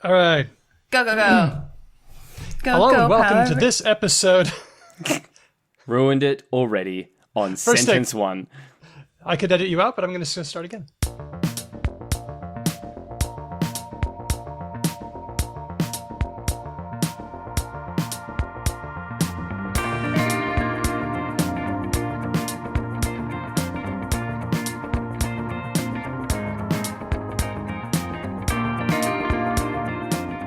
All right. Go, go, go. Go, Hello go, and welcome power. to this episode. Ruined it already on First sentence take. one. I could edit you out, but I'm going to start again.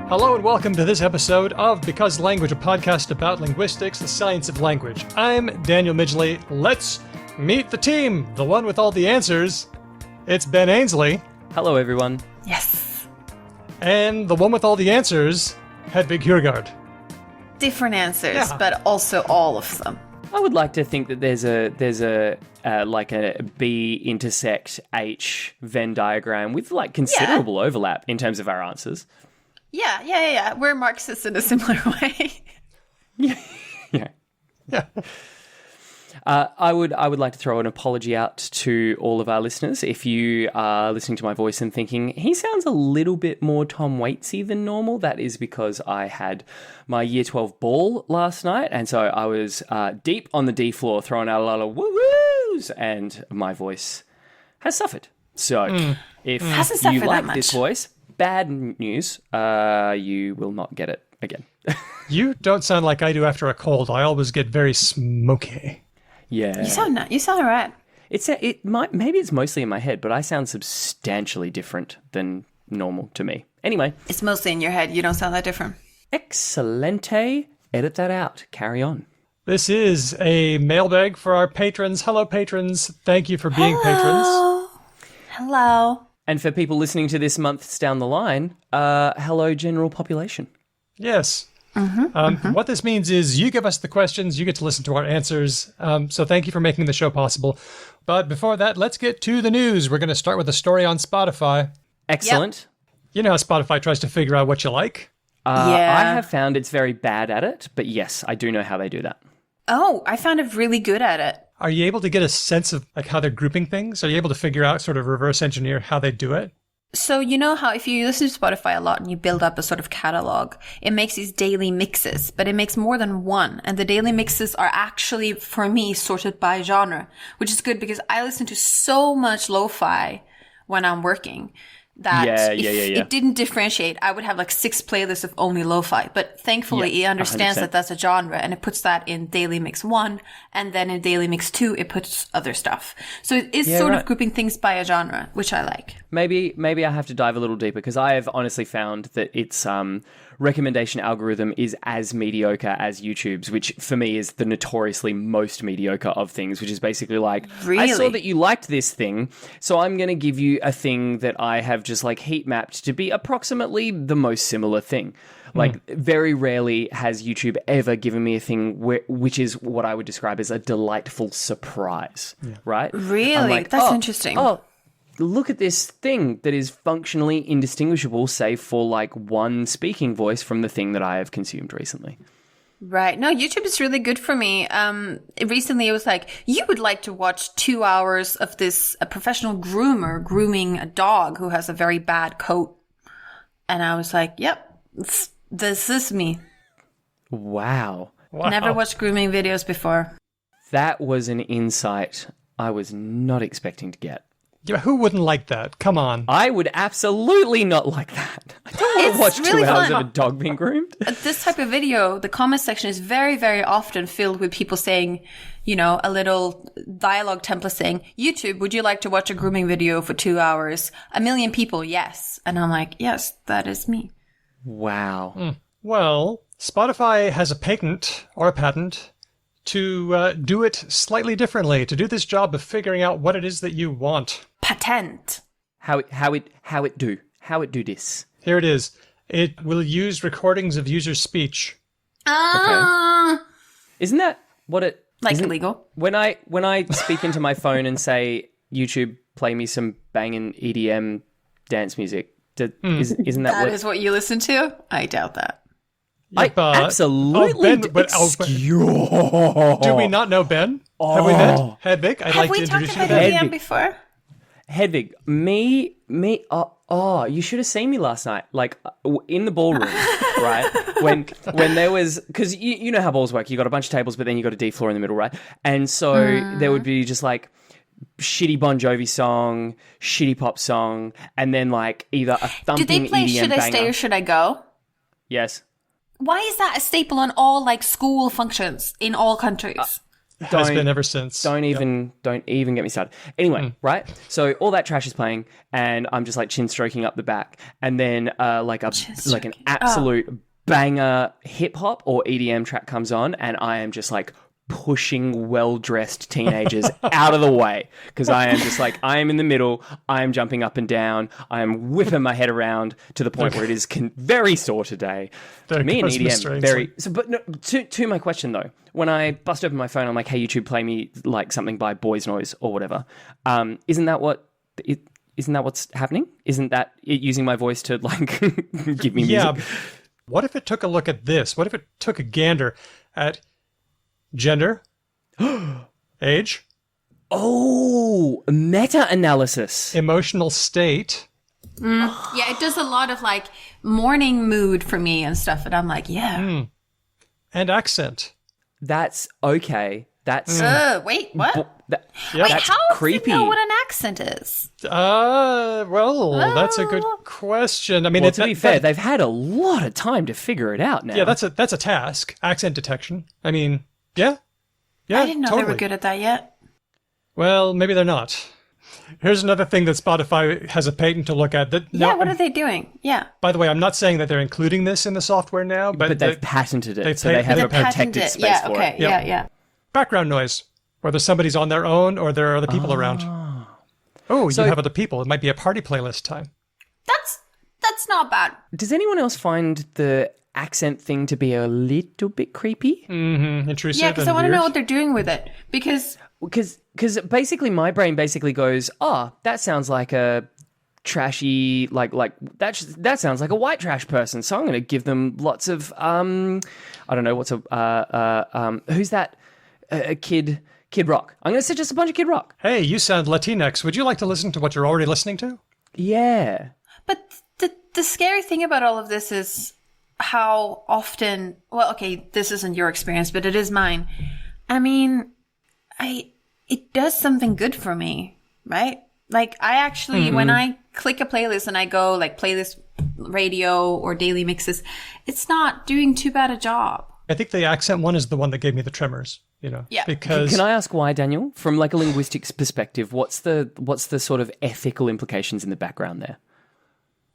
Hello and welcome to this episode of Because Language, a podcast about linguistics, the science of language. I'm Daniel Midgley. Let's meet the team, the one with all the answers. It's Ben Ainsley. Hello, everyone. Yes. And the one with all the answers, Hedvig Hurgard. Different answers, Yeah. but also all of them. I would like to think that there's a like a B intersect H Venn diagram with like considerable overlap in terms of our answers. Yeah. We're Marxists in a similar way. Yeah. Yeah. I would like to throw an apology out to all of our listeners. If you are listening to my voice and thinking, he sounds a little bit more Tom Waitsy than normal, that is because I had my Year 12 ball last night, and so I was deep on the D floor throwing out a lot of woo-woos, and my voice has suffered. So if Hasn't you suffered that like much. this voice, bad news, you will not get it again. You don't sound like I do after a cold. I always get very smoky. Yeah. You sound all right. Maybe it's mostly in my head, but I sound substantially different than normal to me. Anyway, It's mostly in your head. You don't sound that different. excelente. Edit that out. Carry on. This is a mailbag for our patrons. Hello, patrons. Thank you for being patrons. Hello. And for people listening to this months down the line, hello, general population. Yes. What this means is you give us the questions, you get to listen to our answers. So thank you for making the show possible. But before that, let's get to the news. We're going to start with a story on Spotify. Excellent. You know how Spotify tries to figure out what you like? Yeah. I have found it's very bad at it, but yes, I do know how they do that. Oh, I found it really good at it. Are you able to get a sense of like how they're grouping things? Are you able to figure out, sort of reverse engineer how they do it? So you know how if you listen to Spotify a lot and you build up a sort of catalog, it makes these daily mixes, but it makes more than one. And the daily mixes are actually, for me, sorted by genre, which is good because I listen to so much lo-fi when I'm working that if it didn't differentiate, I would have like 6 playlists of only lo-fi. But thankfully, it understands 100%. that that's a genre and it puts that in daily mix 1, and then in daily mix 2, it puts other stuff. So it is sort of grouping things by a genre, which I like. Maybe I have to dive a little deeper because I have honestly found that its recommendation algorithm is as mediocre as YouTube's, which for me is the notoriously most mediocre of things, which is basically like, I saw Really? that you liked this thing, so I'm going to give you a thing that I have just like heat mapped to be approximately the most similar thing. Like, very rarely has YouTube ever given me a thing which is what I would describe as a delightful surprise, right? Really? I'm like, That's interesting. Oh, look at this thing that is functionally indistinguishable, save for like one speaking voice from the thing that I have consumed recently. Right. No, YouTube is really good for me. Recently it was like, you would like to watch 2 hours of this a professional groomer grooming a dog who has a very bad coat. And I was like, yep, this is me. Wow. Never watched grooming videos before. That was an insight I was not expecting to get. Yeah, who wouldn't like that? Come on. I would absolutely not like that. I don't want to watch It's really 2 hours fun. of a dog being groomed. This type of video, the comment section is very, very often filled with people saying, you know, a little dialogue template saying, YouTube, would you like to watch a grooming video for 2 hours? 1 million people, yes. And I'm like, yes, that is me. Wow. Well, Spotify has a patent or a patent to do it slightly differently, to do this job of figuring out what it is that you want. Patent. How it do this. Here it is. It will use recordings of user speech. Isn't that what it Like isn't- illegal. When I speak into my phone and say, YouTube, play me some banging EDM dance music, isn't that That what... is what you listen to? I doubt that. I absolutely Ben, but- excuse- do we not know Ben? Have we met? Hedvig, I'd Have like to we talked introduce you about to Ben. Hedvig. EDM before? Hedvig, you should have seen me last night, like in the ballroom, right? When there was, because you know how balls work. You got a bunch of tables, but then you got a D floor in the middle, right? And so there would be just like shitty Bon Jovi song, shitty pop song, and then like either a thumping Did they play EDM Should I banger. Stay or Should I Go? Yes. Why is that a staple on all like school functions in all countries? Has been ever since. Don't even get me started. Anyway, right? So all that trash is playing, and I'm just like chin stroking up the back, and then like an absolute banger hip hop or EDM track comes on, and I am just like pushing well-dressed teenagers out of the way, because I am just like, I am in the middle, I am jumping up and down, I am whipping my head around to the point where it is very sore today. To me, an EDM very. So, but no, to my question though, when I bust open my phone, I'm like, hey YouTube, play me like something by Boys Noise or whatever. Isn't that what's happening? Isn't that it using my voice to like give me music? Yeah. What if it took a look at this? What if it took a gander at gender, age, meta-analysis, emotional state? Yeah, it does a lot of like morning mood for me and stuff, and I'm like, yeah. And accent. That's okay. That's Wait, what? Yep. Wait, that's how creepy. do you know what an accent is? That's a good question. I mean, well, to be fair, they've had a lot of time to figure it out now. Yeah, that's a task. Accent detection. I mean, yeah, I didn't know totally. they were good at that yet. Well, maybe they're not. Here's another thing that Spotify has a patent to look at. What are they doing? Yeah. By the way, I'm not saying that they're including this in the software now, but they've patented it, so they they have a patented protected it. space for it. Yeah. Background noise, whether somebody's on their own or there are other people around. Oh, So- you have other people. It might be a party playlist time. That's not bad. Does anyone else find the accent thing to be a little bit creepy? Intrusive. Yeah, because I want to know what they're doing with it. Because basically my brain basically goes, that sounds like a trashy, like that sounds like a white trash person. So I'm going to give them lots of I don't know what's who's that? Kid Rock. I'm going to suggest a bunch of Kid Rock. Hey, you sound Latinx. Would you like to listen to what you're already listening to? Yeah. But the scary thing about all of this is how often, well, okay, this isn't your experience, but it is mine. I mean, it does something good for me, right? Like I actually, when I click a playlist and I go like playlist radio or daily mixes, it's not doing too bad a job. I think the accent one is the one that gave me the tremors, Yeah. because Can I ask why, Daniel? From like a linguistics perspective, what's the sort of ethical implications in the background there?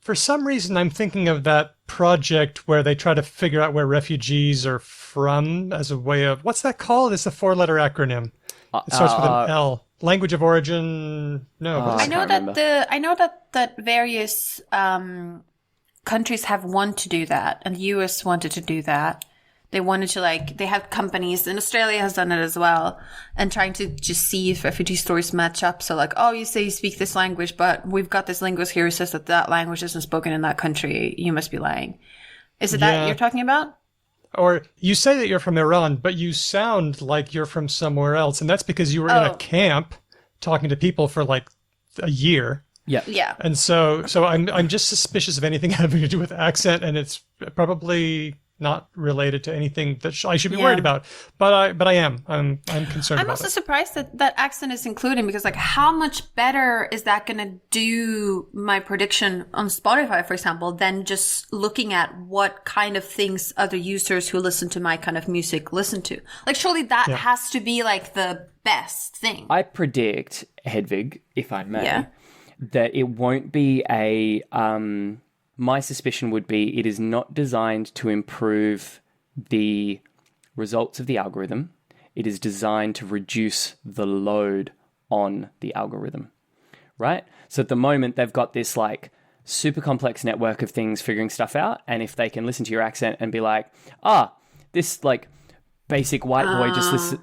for some reason I'm thinking of that project where they try to figure out where refugees are from as a way of, what's that called? It's a 4-letter acronym. It starts with an L. Language of origin. No, what is I it? know that various countries have wanted to do that, and the US wanted to do that. They wanted to they have companies, and Australia has done it as well, and trying to just see if refugee stories match up. So you say you speak this language, but we've got this linguist here who says that language isn't spoken in that country. You must be lying. Is it that you're talking about? Or you say that you're from Iran, but you sound like you're from somewhere else. And that's because you were in a camp talking to people for a year. Yeah. Yeah. And so I'm just suspicious of anything having to do with accent, and it's probably not related to anything that I should be worried about. But I am. I'm concerned I'm about also it. surprised that accent is included, because how much better is that going to do my prediction on Spotify, for example, than just looking at what kind of things other users who listen to my kind of music listen to? Surely that has to be the best thing. I predict, Hedvig, if I may, that it won't be a... my suspicion would be it is not designed to improve the results of the algorithm. It is designed to reduce the load on the algorithm, right? So at the moment, they've got this super complex network of things figuring stuff out. And if they can listen to your accent and be this basic white boy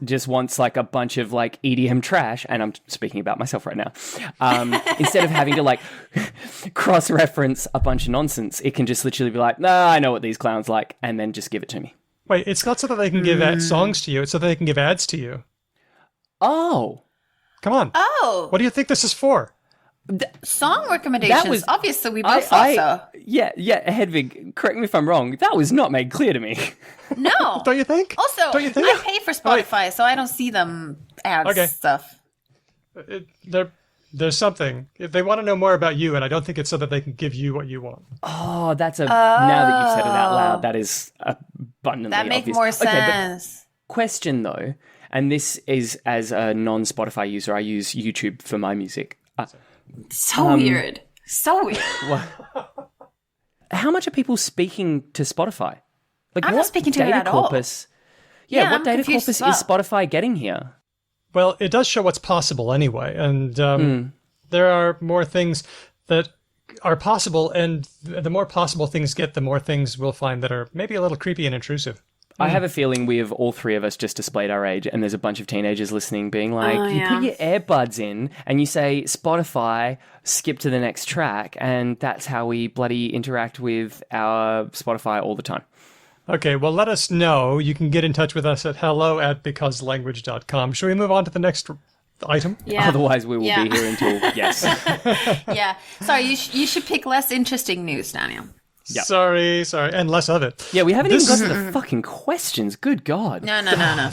just wants a bunch of EDM trash, and I'm speaking about myself right now. Instead of having to cross-reference a bunch of nonsense, it can just literally be I know what these clowns like, and then just give it to me. Wait, it's not so that they can give songs to you. It's so that they can give ads to you. Oh. Come on. Oh. What do you think this is for? Song recommendations. That was- Obviously, we both thought so. Yeah, Hedvig, correct me if I'm wrong. That was not made clear to me. No. Don't you think? Also, Don't you think? I pay for Spotify, so I don't see them ads stuff. There's something. If they want to know more about you, and I don't think it's so that they can give you what you want. Oh, now that you've said it out loud, that is abundantly That makes obvious. more sense. But question though, and this is as a non-Spotify user, I use YouTube for my music. So weird. So weird. How much are people speaking to Spotify? Like, I'm what not speaking to it data at all. corpus? Yeah, what I'm data confused corpus as is Spotify getting here? Well, it does show what's possible anyway, and there are more things that are possible, and the more possible things get, the more things we'll find that are maybe a little creepy and intrusive. I have a feeling we have all three of us just displayed our age, and there's a bunch of teenagers listening being like, you put your earbuds in and you say Spotify, skip to the next track, and that's how we bloody interact with our Spotify all the time. Okay, well, let us know. You can get in touch with us at hello@becauselanguage.com. Shall we move on to the next item? Yeah. Otherwise, we will be here until, yes. Yeah. Sorry, you should pick less interesting news, Daniel. Yep. Sorry, and less of it. Yeah, we haven't even got to the fucking questions. Good God. No.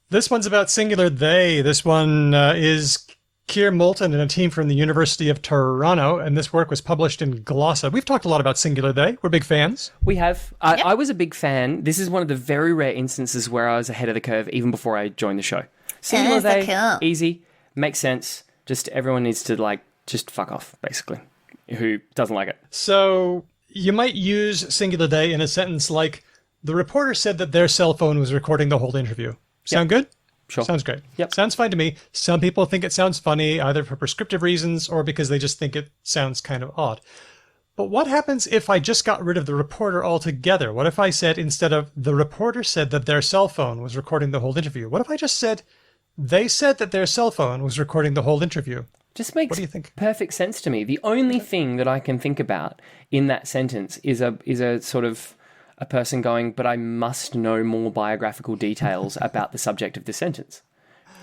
This one's about singular they. This one is Keir Moulton and a team from the University of Toronto, and this work was published in Glossa. We've talked a lot about singular they. We're big fans. We have. I was a big fan. This is one of the very rare instances where I was ahead of the curve even before I joined the show. Singular they, easy, makes sense. Just everyone needs to, just fuck off, basically, who doesn't like it. So you might use singular they in a sentence like, the reporter said that their cell phone was recording the whole interview. Sound good? Sure. Sounds great. Yep. Sounds fine to me. Some people think it sounds funny, either for prescriptive reasons or because they just think it sounds kind of odd. But what happens if I just got rid of the reporter altogether? What if I said, instead of the reporter said that their cell phone was recording the whole interview, what if I just said, they said that their cell phone was recording the whole interview? Just makes What do you think? perfect sense to me. The only thing that I can think about in that sentence is a sort of a person going, but I must know more biographical details about the subject of this sentence,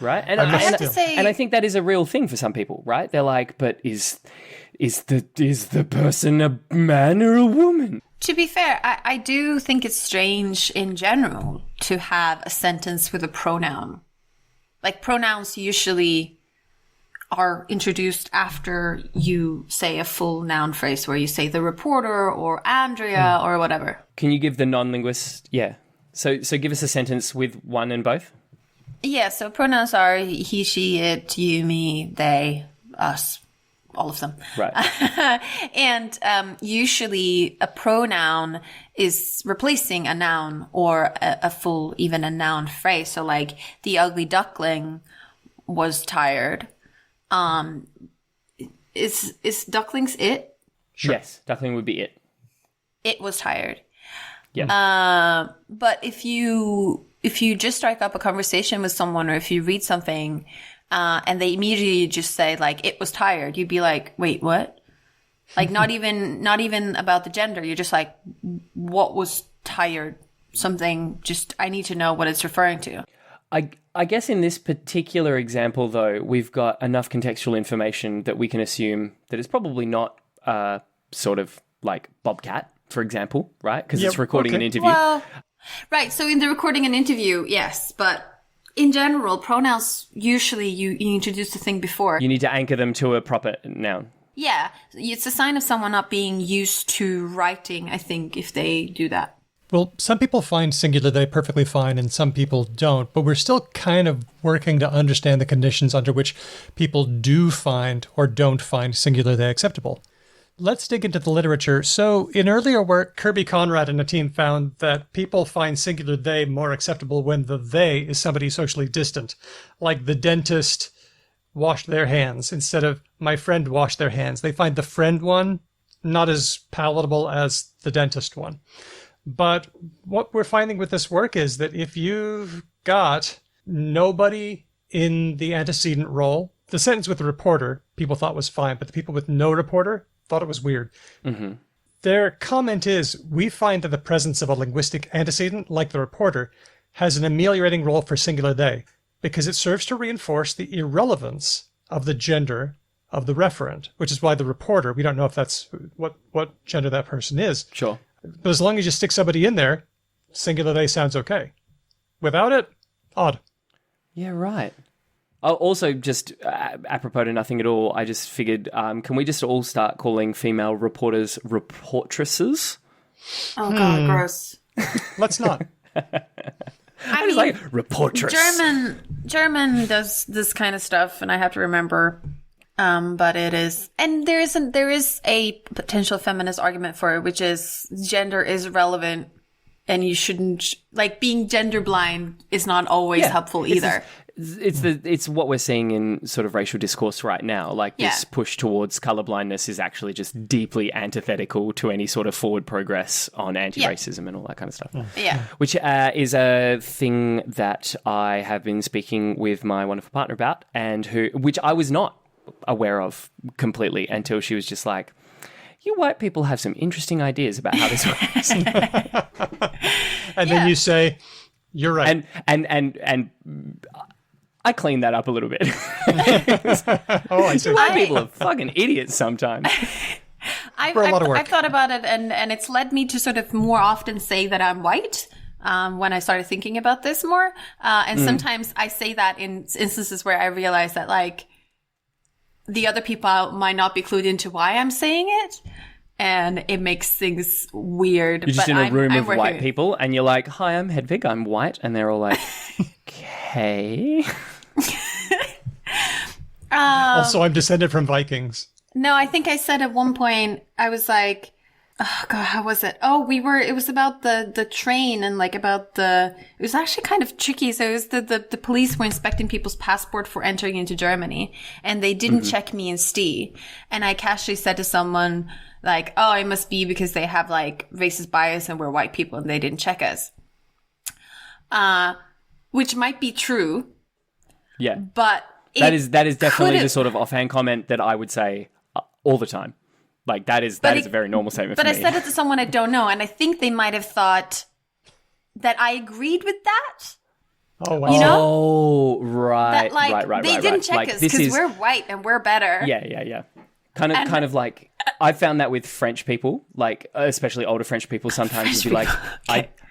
right? And I have to say- and I think that is a real thing for some people, right? They're like, but is the person a man or a woman? To be fair, I do think it's strange in general to have a sentence with a pronoun. Like, pronouns usually are introduced after you say a full noun phrase where you say the reporter or Andrea or whatever. Can you give the non-linguist? Yeah. So give us a sentence with one and both. Yeah, so pronouns are he, she, it, you, me, they, us, all of them. Right. And usually a pronoun is replacing a noun or a full, even a noun phrase. So like, the ugly duckling was tired. Is ducklings it? Sure. Yes, duckling would be it. It was tired. Yeah. But if you just strike up a conversation with someone, or if you read something, and they immediately just say like, it was tired, you'd be like, wait, what? Like, not even about the gender. You're just like, what was tired? Something, just, I need to know what it's referring to. I guess in this particular example, though, we've got enough contextual information that we can assume that it's probably not sort of like Bobcat, for example, right? Because it's recording an interview. Well, right. So in the recording an interview, yes. But in general, pronouns, usually you introduce the thing before. You need to anchor them to a proper noun. Yeah. It's a sign of someone not being used to writing, I think, if they do that. Well, some people find singular they perfectly fine and some people don't, but we're still kind of working to understand the conditions under which people do find or don't find singular they acceptable. Let's dig into the literature. So in earlier work, Kirby Conrad and a team found that people find singular they more acceptable when the they is somebody socially distant, like the dentist washed their hands instead of my friend washed their hands. They find the friend one not as palatable as the dentist one. But what we're finding with this work is that if you've got nobody in the antecedent role, the sentence with the reporter, people thought was fine, but the people with no reporter thought it was weird. Mm-hmm. Their comment is, we find that the presence of a linguistic antecedent, like the reporter, has an ameliorating role for singular they, because it serves to reinforce the irrelevance of the gender of the referent, which is why the reporter, we don't know if that's what gender that person is. Sure. But as long as you stick somebody in there, singular they sounds okay. Without it, odd. Yeah, right. Oh, also, just apropos to nothing at all, I just figured, can we just all start calling female reporters reportresses? Oh, God, gross. Let's not. I was like, reportress. German does this kind of stuff, and I have to remember. But it is, and there is a potential feminist argument for it, which is gender is relevant, and you shouldn't, like, being gender blind is not always helpful either. It's what we're seeing in sort of racial discourse right now. Like, this push towards colorblindness is actually just deeply antithetical to any sort of forward progress on anti-racism and all that kind of stuff. Yeah. Which is a thing that I have been speaking with my wonderful partner about, and which I was not aware of completely until she was just like, you white people have some interesting ideas about how this works. And then you say, you're right. And I cleaned that up a little bit. Oh, I see. White people are fucking idiots sometimes. I've thought about it, and it's led me to sort of more often say that I'm white when I started thinking about this more. And sometimes I say that in instances where I realize that, like, the other people might not be clued into why I'm saying it, and it makes things weird. You're just in a room of white people, and you're like, hi, I'm Hedvig, I'm white, and they're all like, okay. Also, I'm descended from Vikings. No, I think I said at one point, I was like, oh God, how was it? Oh, it was about the train and like about it was actually kind of tricky. So it was the police were inspecting people's passport for entering into Germany, and they didn't check me and Steve. And I casually said to someone like, oh, it must be because they have like racist bias and we're white people and they didn't check us. Which might be true. Yeah. But that is definitely the sort of offhand comment that I would say all the time. Like, that is a very normal statement for me. But I said it to someone I don't know, and I think they might have thought that I agreed with that. Oh, wow. You know? Oh, right, that, like, right. They didn't check us because we're white and we're better. Yeah. Kind of like, I found that with French people, like, especially older French people, sometimes you'd be like,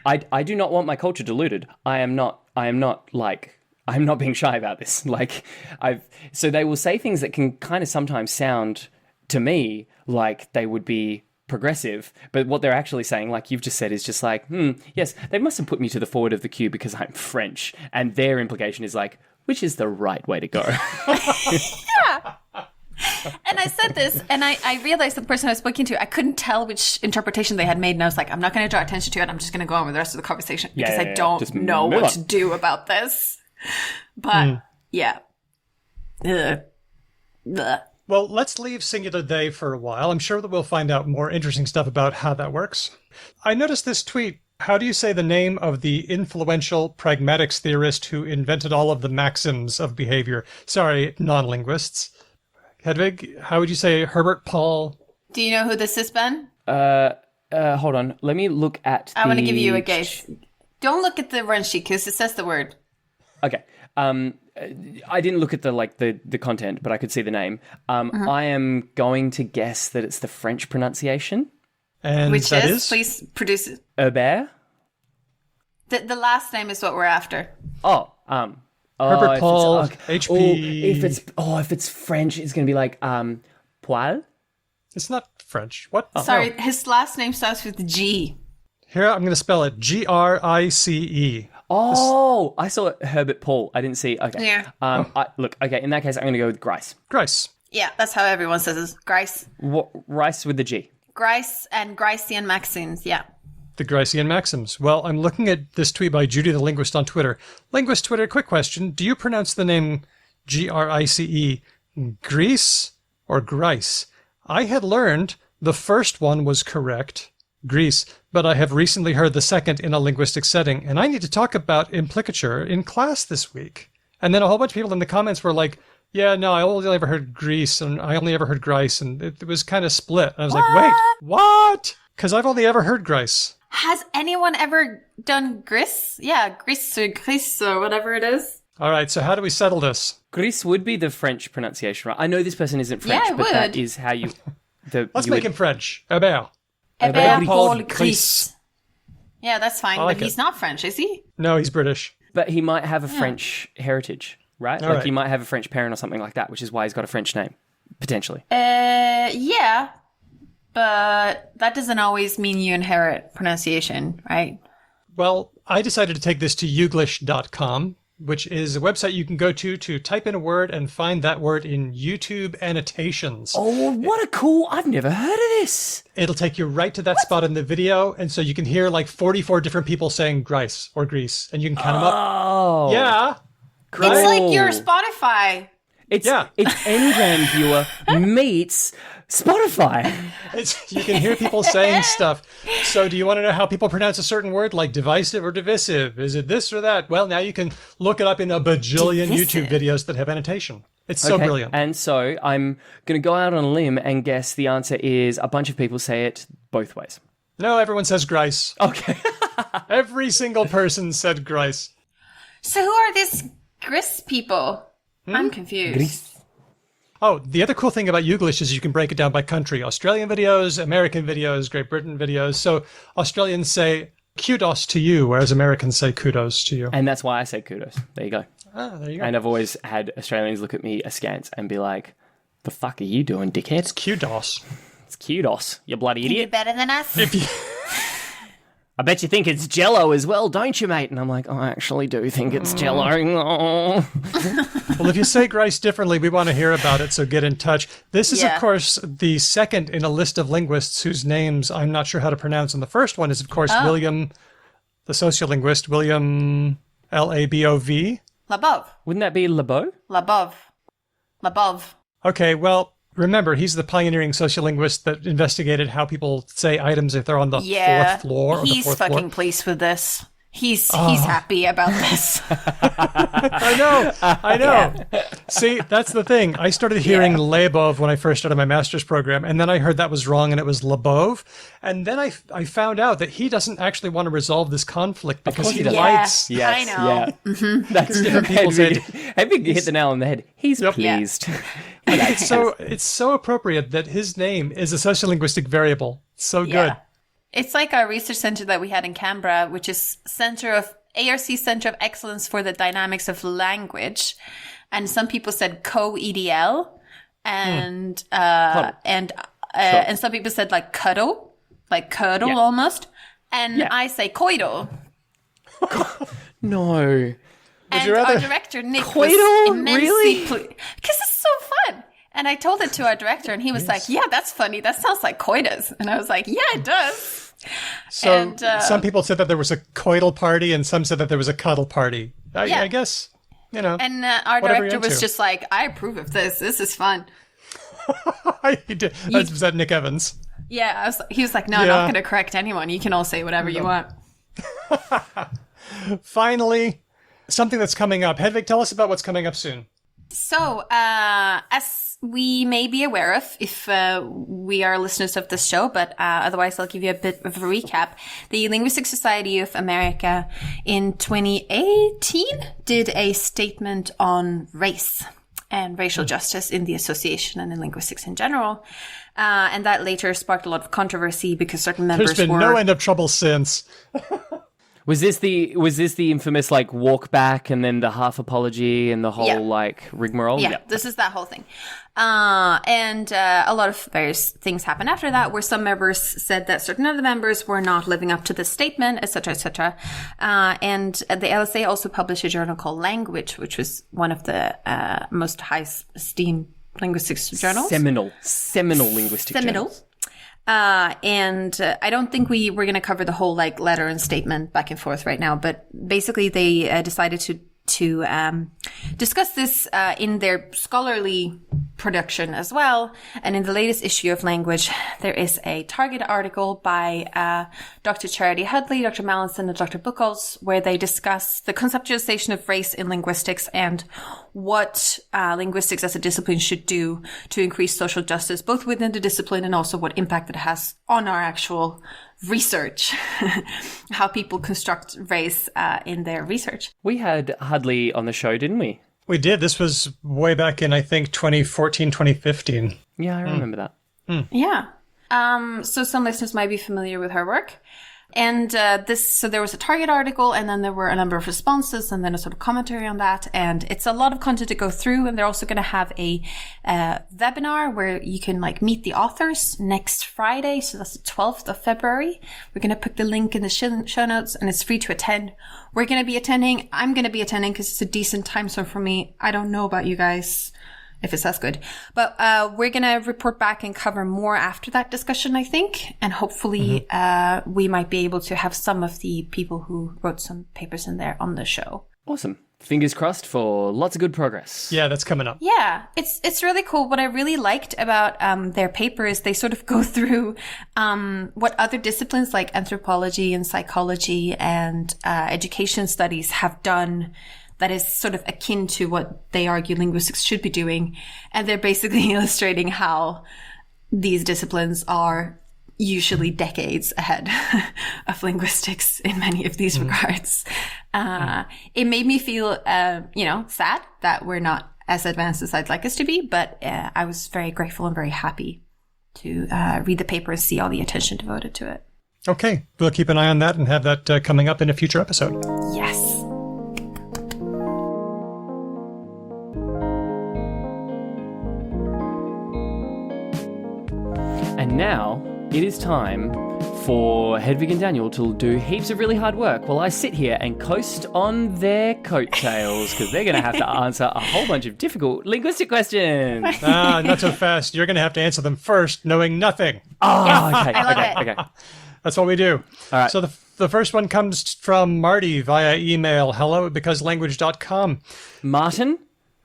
I do not want my culture diluted. I'm not being shy about this. Like, so they will say things that can kind of sometimes sound to me like they would be progressive, but what they're actually saying, like you've just said, is just like, yes, they must have put me to the forward of the queue because I'm French, and their implication is like, which is the right way to go. Yeah. And I said this, and I realized the person I was speaking to, I couldn't tell which interpretation they had made, and I was like, I'm not going to draw attention to it, I'm just going to go on with the rest of the conversation because I don't know what to do about this. But, yeah. Ugh. Well, let's leave singular they for a while. I'm sure that we'll find out more interesting stuff about how that works. I noticed this tweet. How do you say the name of the influential pragmatics theorist who invented all of the maxims of behavior? Sorry, non-linguists. Hedvig, how would you say Herbert Paul? Do you know who this is, Ben? Hold on. Let me look at I want to give you a guess. Don't look at the run sheet because it says the word. Okay. I didn't look at the content, but I could see the name. I am going to guess that it's the French pronunciation. And which that is? Please produce it. Herbert? The last name is what we're after. Herbert Paul, HP. If it's French, it's going to be like Poil? It's not French. What? Sorry, his last name starts with G. Here, I'm going to spell it Grice. Oh, I saw Herbert Paul. I didn't see. Okay. Yeah. In that case, I'm going to go with Grice. Grice. Yeah, that's how everyone says it. Grice. Rice with the G. Grice and Grician Maxims, yeah. The Grician Maxims. Well, I'm looking at this tweet by Judy the Linguist on Twitter. Linguist Twitter, quick question. Do you pronounce the name Grice, Greece, or Grice? I had learned the first one was correct, Greece, but I have recently heard the second in a linguistic setting, and I need to talk about implicature in class this week. And then a whole bunch of people in the comments were like, yeah, no, I only ever heard Greece, and I only ever heard Grice, and it was kind of split. And I was like, wait, what? Because I've only ever heard Grice. Has anyone ever done Gris? Yeah, Gris or Gris or whatever it is. All right, so how do we settle this? Gris would be the French pronunciation, right? I know this person isn't French, Yeah, it but that would. is how you... Let's make him French. Hébert. Hébert Paul Paul Gris. Yeah, that's fine, like but he's it. not French, is he? No, he's British. But he might have a French heritage, right? All Like right. he might have a French parent or something like that, which is why he's got a French name, potentially. Yeah, but that doesn't always mean you inherit pronunciation, right? Well, I decided to take this to youglish.com, which is a website you can go to type in a word and find that word in YouTube annotations. Oh, what a cool... I've never heard of this. It'll take you right to that spot in the video, and so you can hear like 44 different people saying Grice or Grease, and you can count them up. Oh. Yeah. It's like your Spotify. It's Yeah. Anygram viewer meets Spotify. You can hear people saying stuff. So do you want to know how people pronounce a certain word, like divisive or divisive? Is it this or that? Well, now you can look it up in a bajillion Divisive. YouTube videos that have annotation. It's so Okay, brilliant. And so I'm going to go out on a limb and guess the answer is a bunch of people say it both ways. No, everyone says Grice. Okay. Every single person said Grice. So who are these Gris people? I'm confused. Oh, the other cool thing about Youglish is you can break it down by country. Australian videos, American videos, Great Britain videos. So Australians say kudos to you, whereas Americans say kudos to you. And that's why I say kudos. There you go. Ah, there you go. And I've always had Australians look at me askance and be like, the fuck are you doing, dickhead? Kudos. It's kudos, you bloody You idiot. better than us? I bet you think it's Jello as well, don't you, mate? And I'm like, I actually do think it's Jello. Oh. Well, if you say Grice differently, we want to hear about it, so get in touch. This is, Yeah. of course, the second in a list of linguists whose names I'm not sure how to pronounce. And the first one is, of course, William, the sociolinguist, William Labov. Labov. Wouldn't that be Lebeau? Labov. Labov. Okay, well, remember, he's the pioneering sociolinguist that investigated how people say items if they're on the Yeah. fourth floor or the He's fourth fucking floor. pleased with this. He's happy about this. I know. See, that's the thing. I started hearing Labov when I first started my master's program, and then I heard that was wrong and it was Labov. And then I found out that he doesn't actually want to resolve this conflict because he doesn't. likes... I know. Yeah. That's different people Hedwig, said- Hedwig hit the nail on the head. He's pleased. It's so appropriate that his name is a sociolinguistic variable. It's so good. Yeah. It's like our research center that we had in Canberra, which is ARC Center of Excellence for the Dynamics of Language. And some people said co-EDL and some people said like cuddle almost. And I say coital. No. And you rather- our director, Nick, Coital? was immensely Really? because it's so fun. And I told it to our director, and he was like, yeah, that's funny. That sounds like coitus. And I was like, yeah, it does. So And, some people said that there was a coital party and some said that there was a cuddle party. I guess, you know. And our Whatever director you're was into. just like, I approve of this. This is fun. He did. Was that Nick Evans? Yeah, he was like, no, I'm Yeah. not going to correct anyone. You can all say whatever you want. Finally, something that's coming up. Hedvig, tell us about what's coming up soon. So, as we may be aware of, if we are listeners of this show, but otherwise I'll give you a bit of a recap. The Linguistic Society of America in 2018 did a statement on race and racial justice in the association and in linguistics in general. And that later sparked a lot of controversy because certain members There's been were... no end of trouble since. Was this the infamous like walk back and then the half apology and the whole like rigmarole? Yeah, this is that whole thing. And a lot of various things happened after that where some members said that certain other members were not living up to the statement, etc., etc. And the LSA also published a journal called Language, which was one of the most high esteemed linguistics journals. Seminal linguistic journals. And I don't think we're going to cover the whole like letter and statement back and forth right now, but basically they decided to discuss this in their scholarly production as well. And in the latest issue of Language, there is a target article by Dr. Charity Hudley, Dr. Mallinson, and Dr. Buchholz, where they discuss the conceptualization of race in linguistics and what linguistics as a discipline should do to increase social justice, both within the discipline and also what impact it has on our actual research, how people construct race in their research. We had Hudley on the show, didn't we? We did. This was way back in, I think, 2014, 2015. Yeah, I remember that. Yeah. So some listeners might be familiar with her work. And so there was a target article, and then there were a number of responses, and then a sort of commentary on that. And it's a lot of content to go through. And they're also going to have a webinar where you can meet the authors next Friday. So that's the 12th of February. We're going to put the link in the show notes, and it's free to attend. We're going to be attending. I'm going to be attending because it's a decent time zone for me. I don't know about you guys, if it's as good. But we're going to report back and cover more after that discussion, I think. And hopefully we might be able to have some of the people who wrote some papers in there on the show. Awesome. Fingers crossed for lots of good progress. Yeah, that's coming up. Yeah, it's really cool. What I really liked about their paper is they sort of go through what other disciplines like anthropology and psychology and education studies have done that is sort of akin to what they argue linguistics should be doing. And they're basically illustrating how these disciplines are usually decades ahead of linguistics in many of these regards. It made me feel, sad that we're not as advanced as I'd like us to be, but I was very grateful and very happy to read the paper and see all the attention devoted to it. Okay, we'll keep an eye on that and have that coming up in a future episode. Yes. And now it is time for Hedvig and Daniel to do heaps of really hard work while I sit here and coast on their coattails because they're going to have to answer a whole bunch of difficult linguistic questions. Not so fast. You're going to have to answer them first, knowing nothing. Oh, Yes, okay, I love okay, it. okay. That's what we do. All right. So the first one comes from Marty via email, hello@becauselanguage.com. Martin?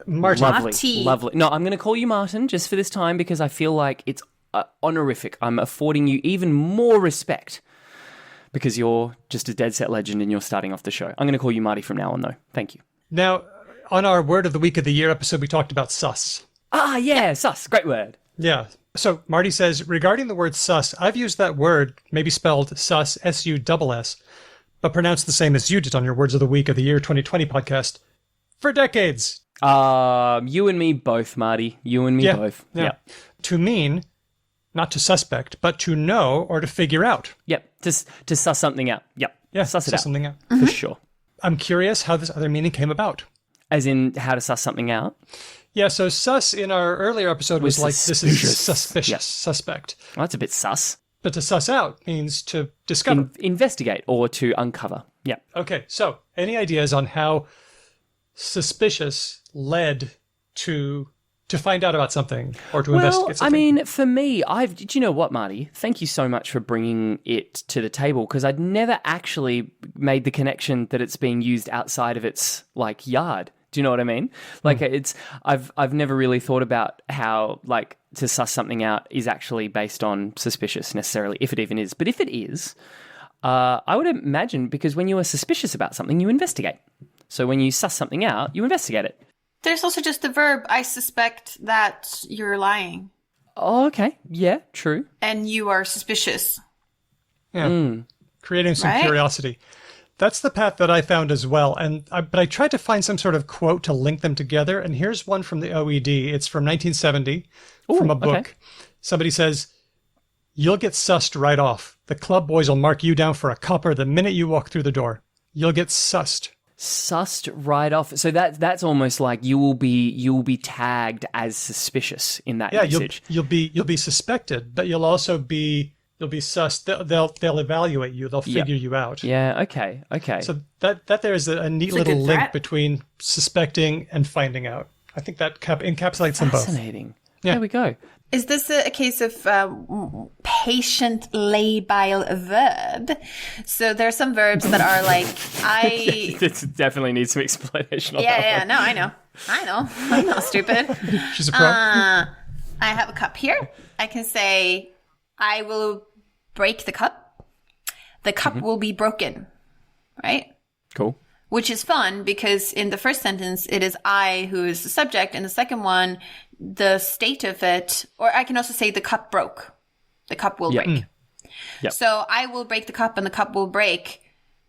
Marty. Lovely, Marty. lovely. No, I'm going to call you Martin just for this time because I feel like it's honorific. I'm affording you even more respect because you're just a dead set legend and you're starting off the show. I'm going to call you Marty from now on, though. Thank you. Now, on our Word of the Week of the Year episode, we talked about sus. Ah, yeah, sus. Great word. Yeah. So Marty says, regarding the word sus, I've used that word, maybe spelled sus, S-U-S-S, but pronounced the same as you did on your Words of the Week of the Year 2020 podcast for decades. You and me both, Marty. You and me both. Yeah. Yep. To mean, not to suspect, but to know or to figure out. Yep. To suss something out. Yep. Yeah, Suss it out. something out. For sure. I'm curious how this other meaning came about. As in how to suss something out. Yeah, so sus in our earlier episode was like, this is suspicious. suspicious, Yep. suspect. Well, that's a bit sus. But to suss out means to discover. Investigate or to uncover. Yep. Okay, so any ideas on how suspicious led to find out about something or to investigate I something? mean, for me, do you know what, Marty? Thank you so much for bringing it to the table because I'd never actually made the connection that it's being used outside of its yard. Do you know what I mean? I've never really thought about how to suss something out is actually based on suspicious necessarily, if it even is. But if it is, I would imagine because when you are suspicious about something, you investigate. So when you suss something out, you investigate it. There's also just the verb, I suspect that you're lying. Oh, okay. Yeah, true. And you are suspicious. Yeah, creating some Right? curiosity. That's the path that I found as well. But I tried to find some sort of quote to link them together. And here's one from the OED. It's from 1970 from a book. okay. Somebody says, "You'll get sussed right off. The club boys will mark you down for a copper the minute you walk through the door. You'll get sussed." Sussed right off. So that's almost like you will be tagged as suspicious in that usage. You'll be suspected, but you'll be sussed. They'll evaluate you. They'll figure you out. Yeah. Okay. So that there is a neat It's a little good link threat. between suspecting and finding out. I think that encapsulates them both. Fascinating. Yeah. There we go. Is this a case of patient labile verb? So there are some verbs that are like, This definitely needs some explanation on that yeah, one. no, I know. I know. I'm not stupid. She's a pro. I have a cup here. I can say, I will break the cup. The cup will be broken. Right? Cool. Which is fun because in the first sentence, it is I who is the subject. In the second one, the state of it, or I can also say the cup broke. The cup will break. Yep. So I will break the cup and the cup will break.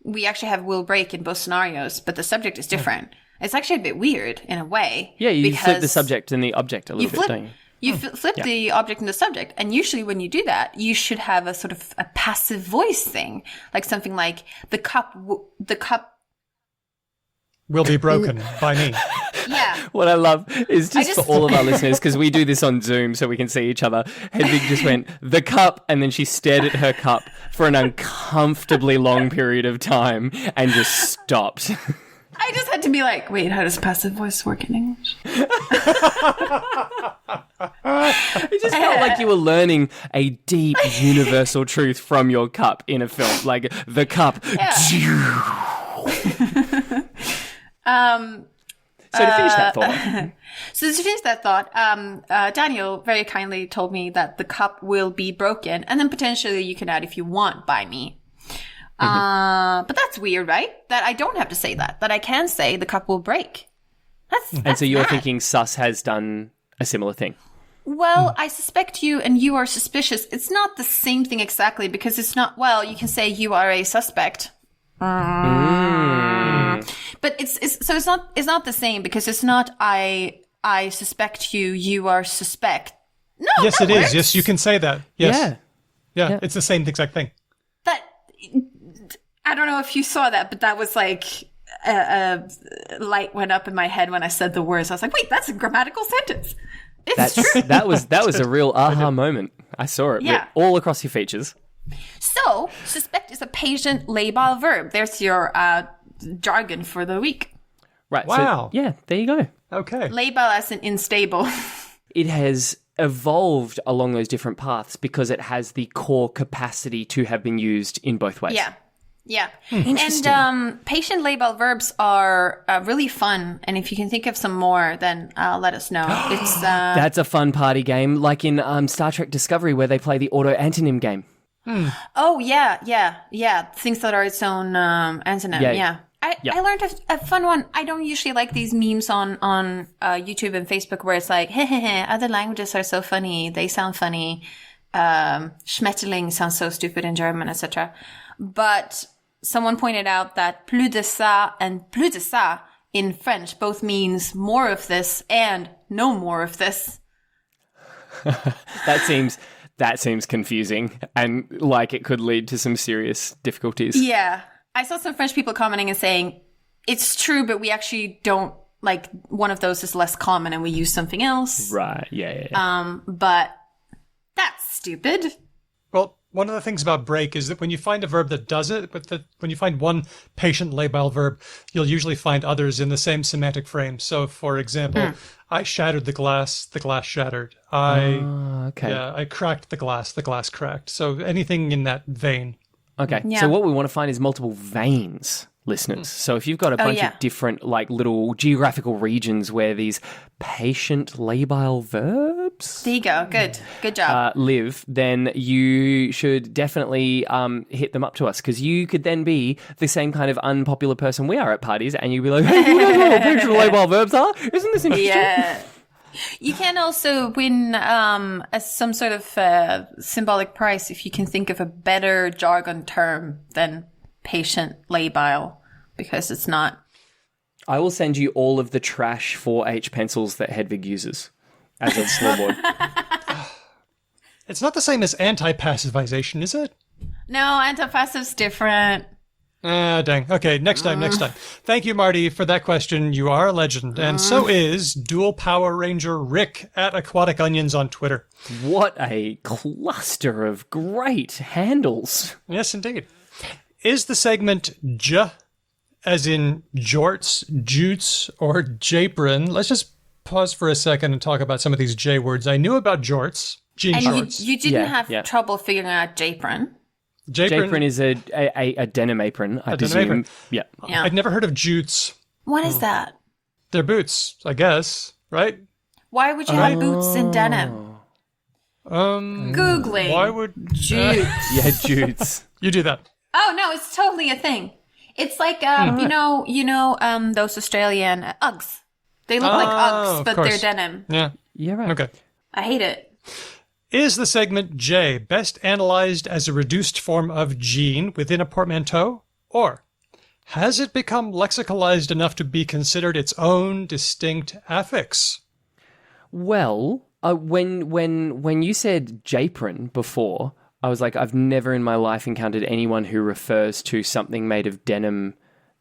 We actually have will break in both scenarios, but the subject is different. It's actually a bit weird in a way. Yeah, you flip the subject and the object a little bit, don't you? You flip the object and the subject, and usually when you do that, you should have a sort of a passive voice thing, like something like the cup will be broken by me. Yeah. What I love is just for all of our listeners, because we do this on Zoom so we can see each other, Hedvig just went, the cup, and then she stared at her cup for an uncomfortably long period of time and just stopped. I just had to be like, wait, how does passive voice work in English? It just felt like you were learning a deep universal truth from your cup in a film. Like, the cup. Yeah. So to finish that thought. So to finish that thought, Daniel very kindly told me that the cup will be broken, and then potentially you can add if you want by me. But that's weird, right? That I don't have to say that I can say the cup will break. And so you're mad. thinking Sus has done a similar thing. Well, I suspect you and you are suspicious. It's not the same thing exactly because it's not, well, you can say you are a suspect. But it's not the same because it's not I suspect you, you are suspect. No, Yes, that it works. is. Yes, you can say that. Yes. Yeah. Yeah, it's the same exact thing. That I don't know if you saw that, but that was like a light went up in my head when I said the words. I was like, wait, that's a grammatical sentence. It's true. That was a real aha moment. I saw it all across your features. So, suspect is a patient labile verb. There's your jargon for the week. Right. Wow. So, yeah, there you go. Okay. Labile as in unstable. It has evolved along those different paths because it has the core capacity to have been used in both ways. Yeah. And patient labile verbs are really fun. And if you can think of some more, then let us know. It's That's a fun party game, like in Star Trek Discovery where they play the auto-antonym game. Oh, yeah. Things that are its own antonym. Yeah. I learned a fun one. I don't usually like these memes on YouTube and Facebook where it's like, hey, other languages are so funny. They sound funny. Schmetterling sounds so stupid in German, etc. But someone pointed out that plus de ça and plus de ça in French both means more of this and no more of this. That seems confusing and like it could lead to some serious difficulties. Yeah. I saw some French people commenting and saying, it's true, but we actually don't, like, one of those is less common and we use something else. Right, yeah. But that's stupid. Well, one of the things about break is that when you find a verb that does it, when you find one patient labile verb, you'll usually find others in the same semantic frame. So, for example, I shattered the glass shattered. I cracked the glass cracked. So anything in that vein. Okay, so what we want to find is multiple veins, listeners. So if you've got a bunch of different, like, little geographical regions where these patient labile verbs... There you go. Good job. live, then you should definitely hit them up to us because you could then be the same kind of unpopular person we are at parties and you'd be like, hey, you know what patient labile verbs are? Isn't this interesting? Yeah. You can also win some sort of symbolic prize if you can think of a better jargon term than patient labile, because it's not. I will send you all of the trash 4H pencils that Hedvig uses as a scoreboard. It's not the same as anti-passivization, is it? No, antipassive's different. Dang. Okay, next time. Thank you, Marty, for that question. You are a legend. And so is Dual Power Ranger Rick at Aquatic Onions on Twitter. What a cluster of great handles. Yes, indeed. Is the segment J, as in jorts, jutes, or japron? Let's just pause for a second and talk about some of these J words. I knew about jorts, jean And shorts. you didn't have trouble figuring out japron. Japron is a denim apron, I presume. Denim apron. Yeah. I'd never heard of jutes. What is that? They're boots, I guess, right? Why would you have boots in denim? Googling. Why would Jutes. Yeah, jutes. you do that? Oh no, it's totally a thing. It's like those Australian Uggs. They look like Uggs, but they're denim. Yeah. Yeah, right. Okay. I hate it. Is the segment J best analyzed as a reduced form of gene within a portmanteau? Or has it become lexicalized enough to be considered its own distinct affix? Well, when you said japron before, I was like, I've never in my life encountered anyone who refers to something made of denim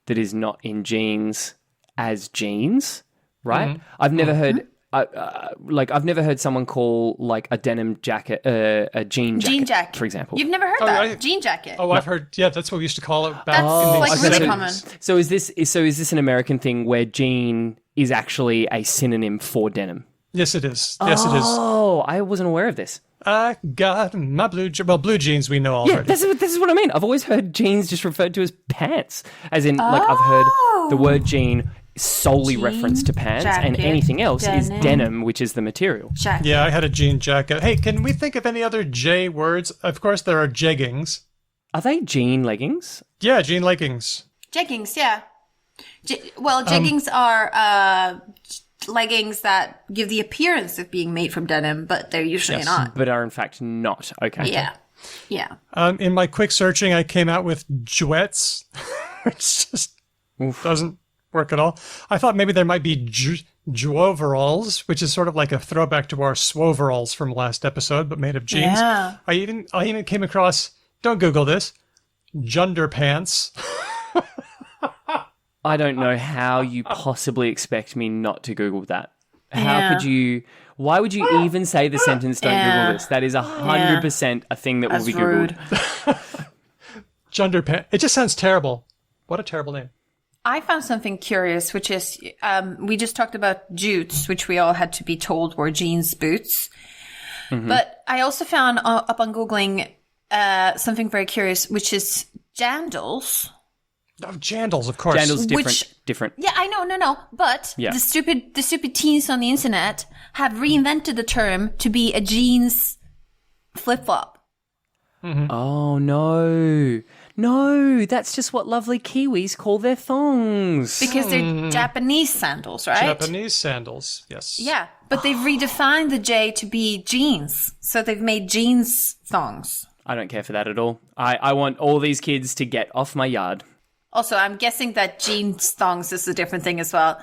that is not in jeans as jeans, right? Mm-hmm. I've never heard... I've never heard someone call like a denim jacket a jean jacket. Jean jacket, for example. You've never heard that? Jean jacket. Oh, I've heard. Yeah, that's what we used to call it back That's in the like really 70s. common. So is this an American thing where jean is actually a synonym for denim? Yes, it is. Yes, it is. Oh, I wasn't aware of this. I got my blue jeans we know Yeah, already. this is what I mean. I've always heard jeans just referred to as pants, as in like I've heard the word jean solely referenced to pants, and jacket, anything else is denim. denim, which is the material. Jacket. Yeah, I had a jean jacket. Hey, can we think of any other J words? Of course, there are jeggings. Are they jean leggings? Yeah, jean leggings. Jeggings, yeah. Jeggings are leggings that give the appearance of being made from denim, but they're usually not. But are in fact not. Okay. Yeah. Yeah. In my quick searching, I came out with jouettes, which just doesn't work at all. I thought maybe there might be joveralls, which is sort of like a throwback to our swoveralls from last episode, but made of jeans. Yeah. I even came across, don't Google this, junderpants. I don't know how you possibly expect me not to Google that. How Yeah. could you... Why would you even say the sentence, don't Yeah. Google this? That is 100% a thing that That's will be Googled. rude. Junderpants. It just sounds terrible. What a terrible name. I found something curious, which is we just talked about jutes, which we all had to be told were jeans boots. Mm-hmm. But I also found up on Googling something very curious, which is jandals. Oh, jandals, of course. Jandals Which- different. Yeah, I know, no. But Yeah. the stupid teens on the internet have reinvented the term to be a jeans flip-flop. Oh, no. No, that's just what lovely Kiwis call their thongs. Because they're Japanese sandals, right? Japanese sandals, yes. Yeah, but they've redefined the J to be jeans. So they've made jeans thongs. I don't care for that at all. I want all these kids to get off my yard. Also, I'm guessing that jeans thongs is a different thing as well.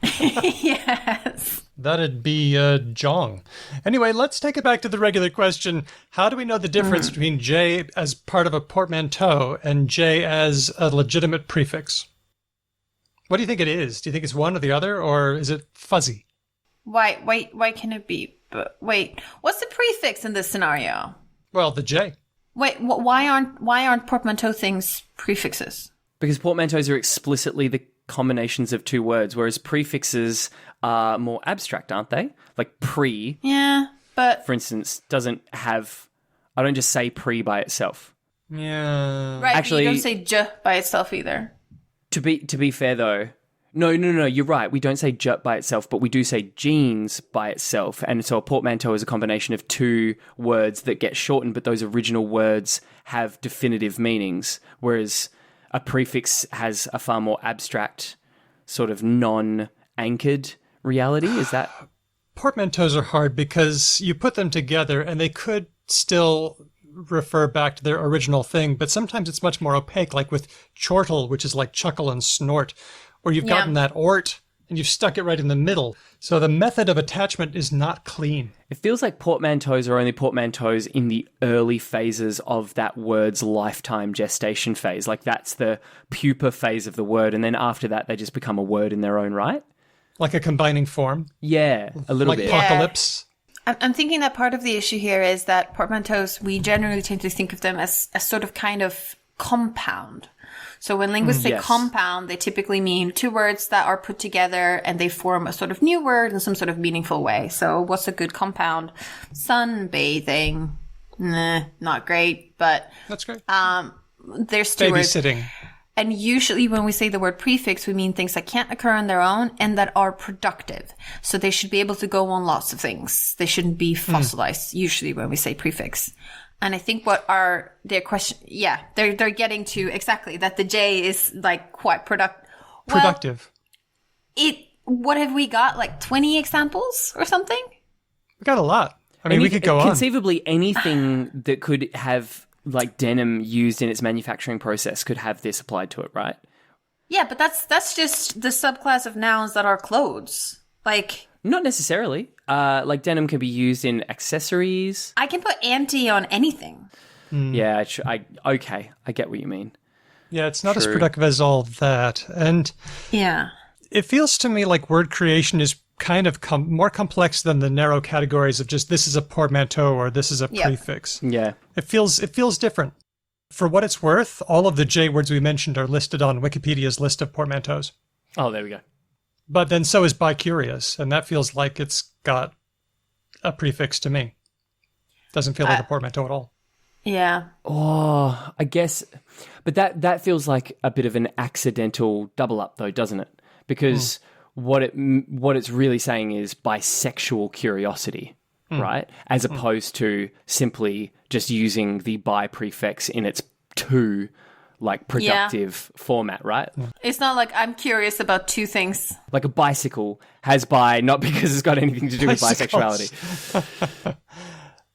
Yes. That'd be Jong. Anyway, let's take it back to the regular question. How do we know the difference between J as part of a portmanteau and J as a legitimate prefix? What do you think it is? Do you think it's one or the other, or is it fuzzy? Why can it be? But wait, what's the prefix in this scenario? Well, the J. Wait, why aren't portmanteau things prefixes? Because portmanteaus are explicitly the combinations of two words, whereas prefixes are more abstract, aren't they? Like pre, Yeah, but for instance, doesn't have... I don't just say pre by itself. Yeah. right, Actually- but you don't say j by itself either. To be fair, though... No, you're right. We don't say jut by itself, but we do say jeans by itself. And so a portmanteau is a combination of two words that get shortened, but those original words have definitive meanings, whereas a prefix has a far more abstract, sort of non-anchored reality. Is that... Portmanteaus are hard because you put them together and they could still refer back to their original thing, but sometimes it's much more opaque, like with chortle, which is like chuckle and snort, or you've gotten that ort and you've stuck it right in the middle. So the method of attachment is not clean. It feels like portmanteaus are only portmanteaus in the early phases of that word's lifetime gestation phase. Like that's the pupa phase of the word, and then after that they just become a word in their own right. Like a combining form. Yeah, a little Like bit. apocalypse. I'm thinking that part of the issue here is that portmanteaus, we generally tend to think of them as a sort of kind of compound. So when linguists say Yes. compound, they typically mean two words that are put together and they form a sort of new word in some sort of meaningful way. So what's a good compound? Sunbathing. Nah, not great, but That's great. there's two words. Babysitting. And usually when we say the word prefix, we mean things that can't occur on their own and that are productive. So they should be able to go on lots of things. They shouldn't be fossilized, usually when we say prefix. And I think their question, they're getting to exactly that the J is like quite productive. What have we got? Like 20 examples or something? We got a lot. I mean, we could go on. Conceivably, anything that could have like denim used in its manufacturing process could have this applied to it, right? Yeah, but that's just the subclass of nouns that are clothes. Like, not necessarily. Like denim can be used in accessories. I can put anti on anything. Yeah, I get what you mean. Yeah, it's not as productive as all that. And yeah, it feels to me like word creation is kind of more complex than the narrow categories of just this is a portmanteau or this is a prefix. Yeah. It feels different. For what it's worth, all of the J words we mentioned are listed on Wikipedia's list of portmanteaus. Oh, there we go. But then so is bicurious, and that feels like it's got a prefix to me. Doesn't feel like a portmanteau at all. Yeah. Oh, I guess. But that feels like a bit of an accidental double up though, doesn't it? Because what it's really saying is bisexual curiosity, right? As opposed to simply just using the bi prefix in its to like productive format, right? It's not like I'm curious about two things. Like a bicycle has bi, not because it's got anything to do with bisexuality.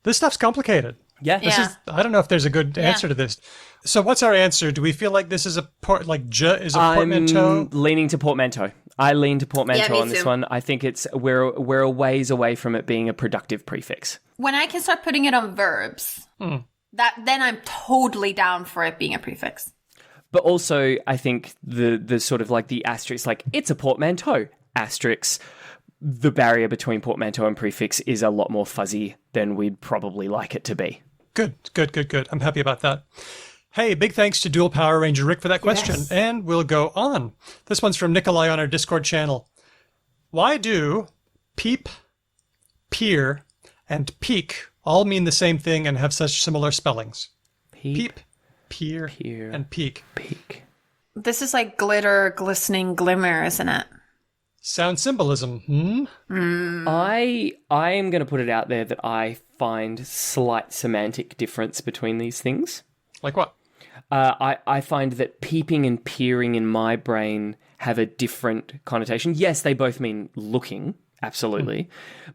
This stuff's complicated. Yeah. I don't know if there's a good answer to this. So what's our answer? Do we feel like this is a portmanteau? I'm leaning to portmanteau. I lean to portmanteau on this too. one. I think we're a ways away from it being a productive prefix. When I can start putting it on verbs, then I'm totally down for it being a prefix. But also, I think the sort of like the asterisk, like it's a portmanteau asterisk. The barrier between portmanteau and prefix is a lot more fuzzy than we'd probably like it to be. Good. I'm happy about that. Hey, big thanks to Dual Power Ranger Rick for that question. Yes. And we'll go on. This one's from Nikolai on our Discord channel. Why do PEEP, peer, and peak all mean the same thing and have such similar spellings? PEEP, peer, and peak. Peak. This is like glitter, glistening, glimmer, isn't it? Sound symbolism. I am going to put it out there that I find slight semantic difference between these things. Like what? I find that peeping and peering in my brain have a different connotation. Yes, they both mean looking, absolutely.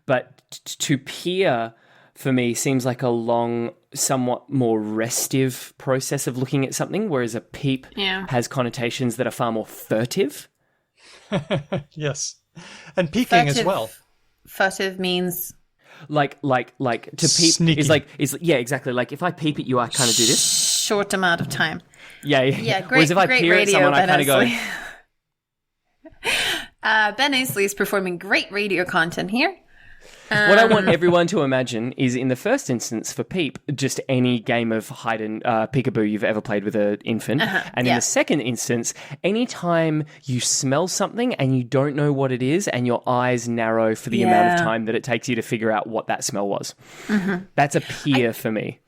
But to peer, for me, seems like a long, somewhat more restive process of looking at something, whereas a peep has connotations that are far more furtive. Yes. And peeking as well. Furtive means... Like to peep Sneaky. is exactly. Like if I peep at you, I kind of do this. Short amount of time. Yeah. Great, Whereas if I great peer radio, at someone, I Ben kind of Aisley. Ben Aisley is performing great radio content here. What I want everyone to imagine is, in the first instance for PEEP, just any game of hide and peekaboo you've ever played with an infant. And in the second instance, anytime you smell something and you don't know what it is and your eyes narrow for the amount of time that it takes you to figure out what that smell was. That's a peer for me.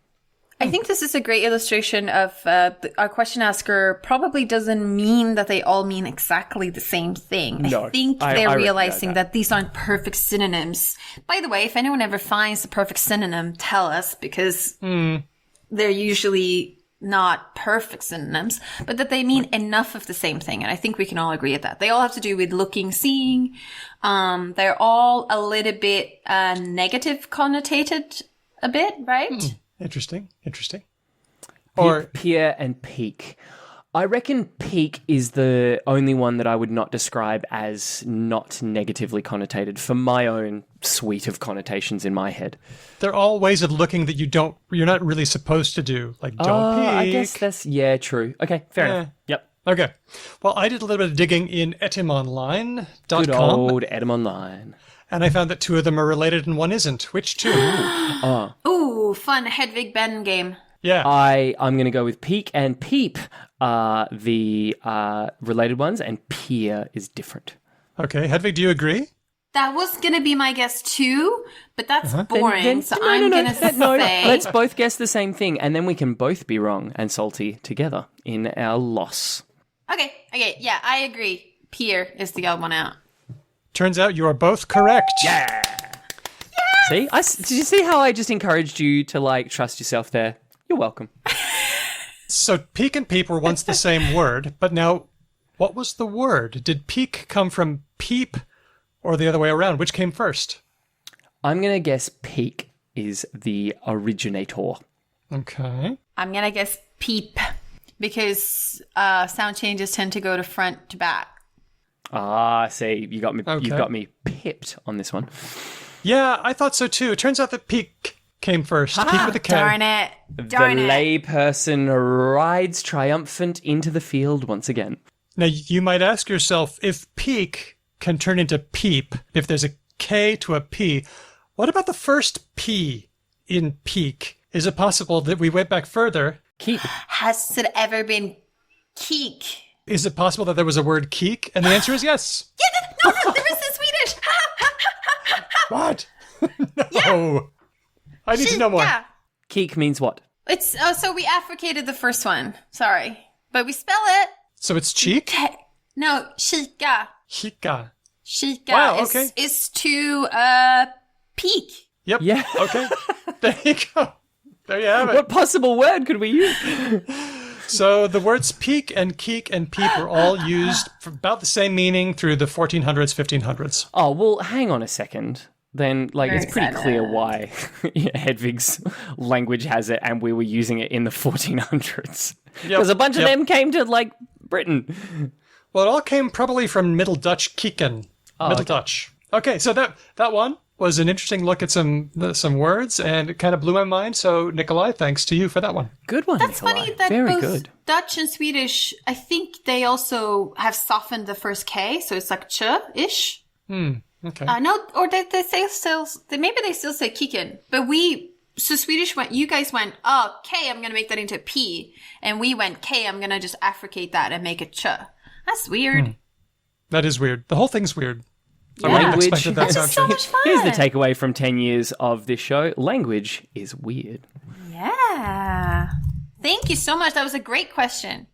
I think this is a great illustration of our question asker probably doesn't mean that they all mean exactly the same thing. No, I think they're realizing that these aren't perfect synonyms. By the way, if anyone ever finds the perfect synonym, tell us, because they're usually not perfect synonyms, but that they mean enough of the same thing. And I think we can all agree at that. They all have to do with looking, seeing. They're all a little bit negative connotated a bit, right? Interesting. Or peer and peak. I reckon peak is the only one that I would not describe as not negatively connotated for my own suite of connotations in my head. they're all ways of looking that you're not really supposed to do. Like, don't peek. I guess that's, true. Okay, fair enough. Yep. Okay. Well, I did a little bit of digging in etymonline.com. Good old Etymonline. And I found that two of them are related and one isn't. Which two? Ooh, fun Hedwig Ben game. Yeah. I'm going to go with peak and peep are the related ones, and peer is different. Okay. Hedwig, do you agree? That was going to be my guess too, but that's boring. I'm going to say... Let's both guess the same thing, and then we can both be wrong and salty together in our loss. Okay, yeah, I agree. Peer is the odd one out. Turns out you are both correct. Yeah. See, did you see how I just encouraged you to like trust yourself there? You're welcome. So peek and peep were once the same word, but now what was the word? Did peek come from peep or the other way around? Which came first? I'm going to guess peak is the originator. Okay. I'm going to guess peep because sound changes tend to go to front to back. Ah, see, you got me. Okay. You've got me pipped on this one. Yeah, I thought so too. It turns out that peek came first. Peek with a K. Darn it. Darn the it. layperson rides triumphant into the field once again. Now, you might ask yourself, if peek can turn into peep, if there's a K to a P, what about the first P in peek? Is it possible that we went back further? Keep. Has it ever been keek? Is it possible that there was a word keek? And the answer is yes. Yeah, no, there is the Swedish. What? No. I need to know more. Yeah. Keek means what? It's so we affricated the first one. Sorry, but we spell it. So it's cheek? No, kika. Hika. Kika Wow, okay. is to peek. Yep. Yeah. Okay. There you go. There you have it. What possible word could we use? So the words peek and keek and peep were all used for about the same meaning through the 1400s, 1500s. Oh, well, hang on a second. Then, like, Very it's pretty excited. clear why Hedvig's language has it and we were using it in the 1400s. Because a bunch of them came to, like, Britain. Well, it all came probably from Middle Dutch kieken. Middle Dutch. Okay, so that one was an interesting look at some words, and it kind of blew my mind. So, Nikolai, thanks to you for that one. Good one, That's Nikolai. funny that Very both good. Dutch and Swedish, I think they also have softened the first K, so it's like ch-ish. Okay. No, or they say still, maybe they still say kiken, but Swedish went, you guys went, oh, K, I'm going to make that into P, and we went, K, I'm going to just affricate that and make it ch. That's weird. That is weird. The whole thing's weird. I Yeah. wouldn't have Language. expected that This sound is so change. much fun. Here's the takeaway from 10 years of this show. Language is weird. Yeah. Thank you so much. That was a great question.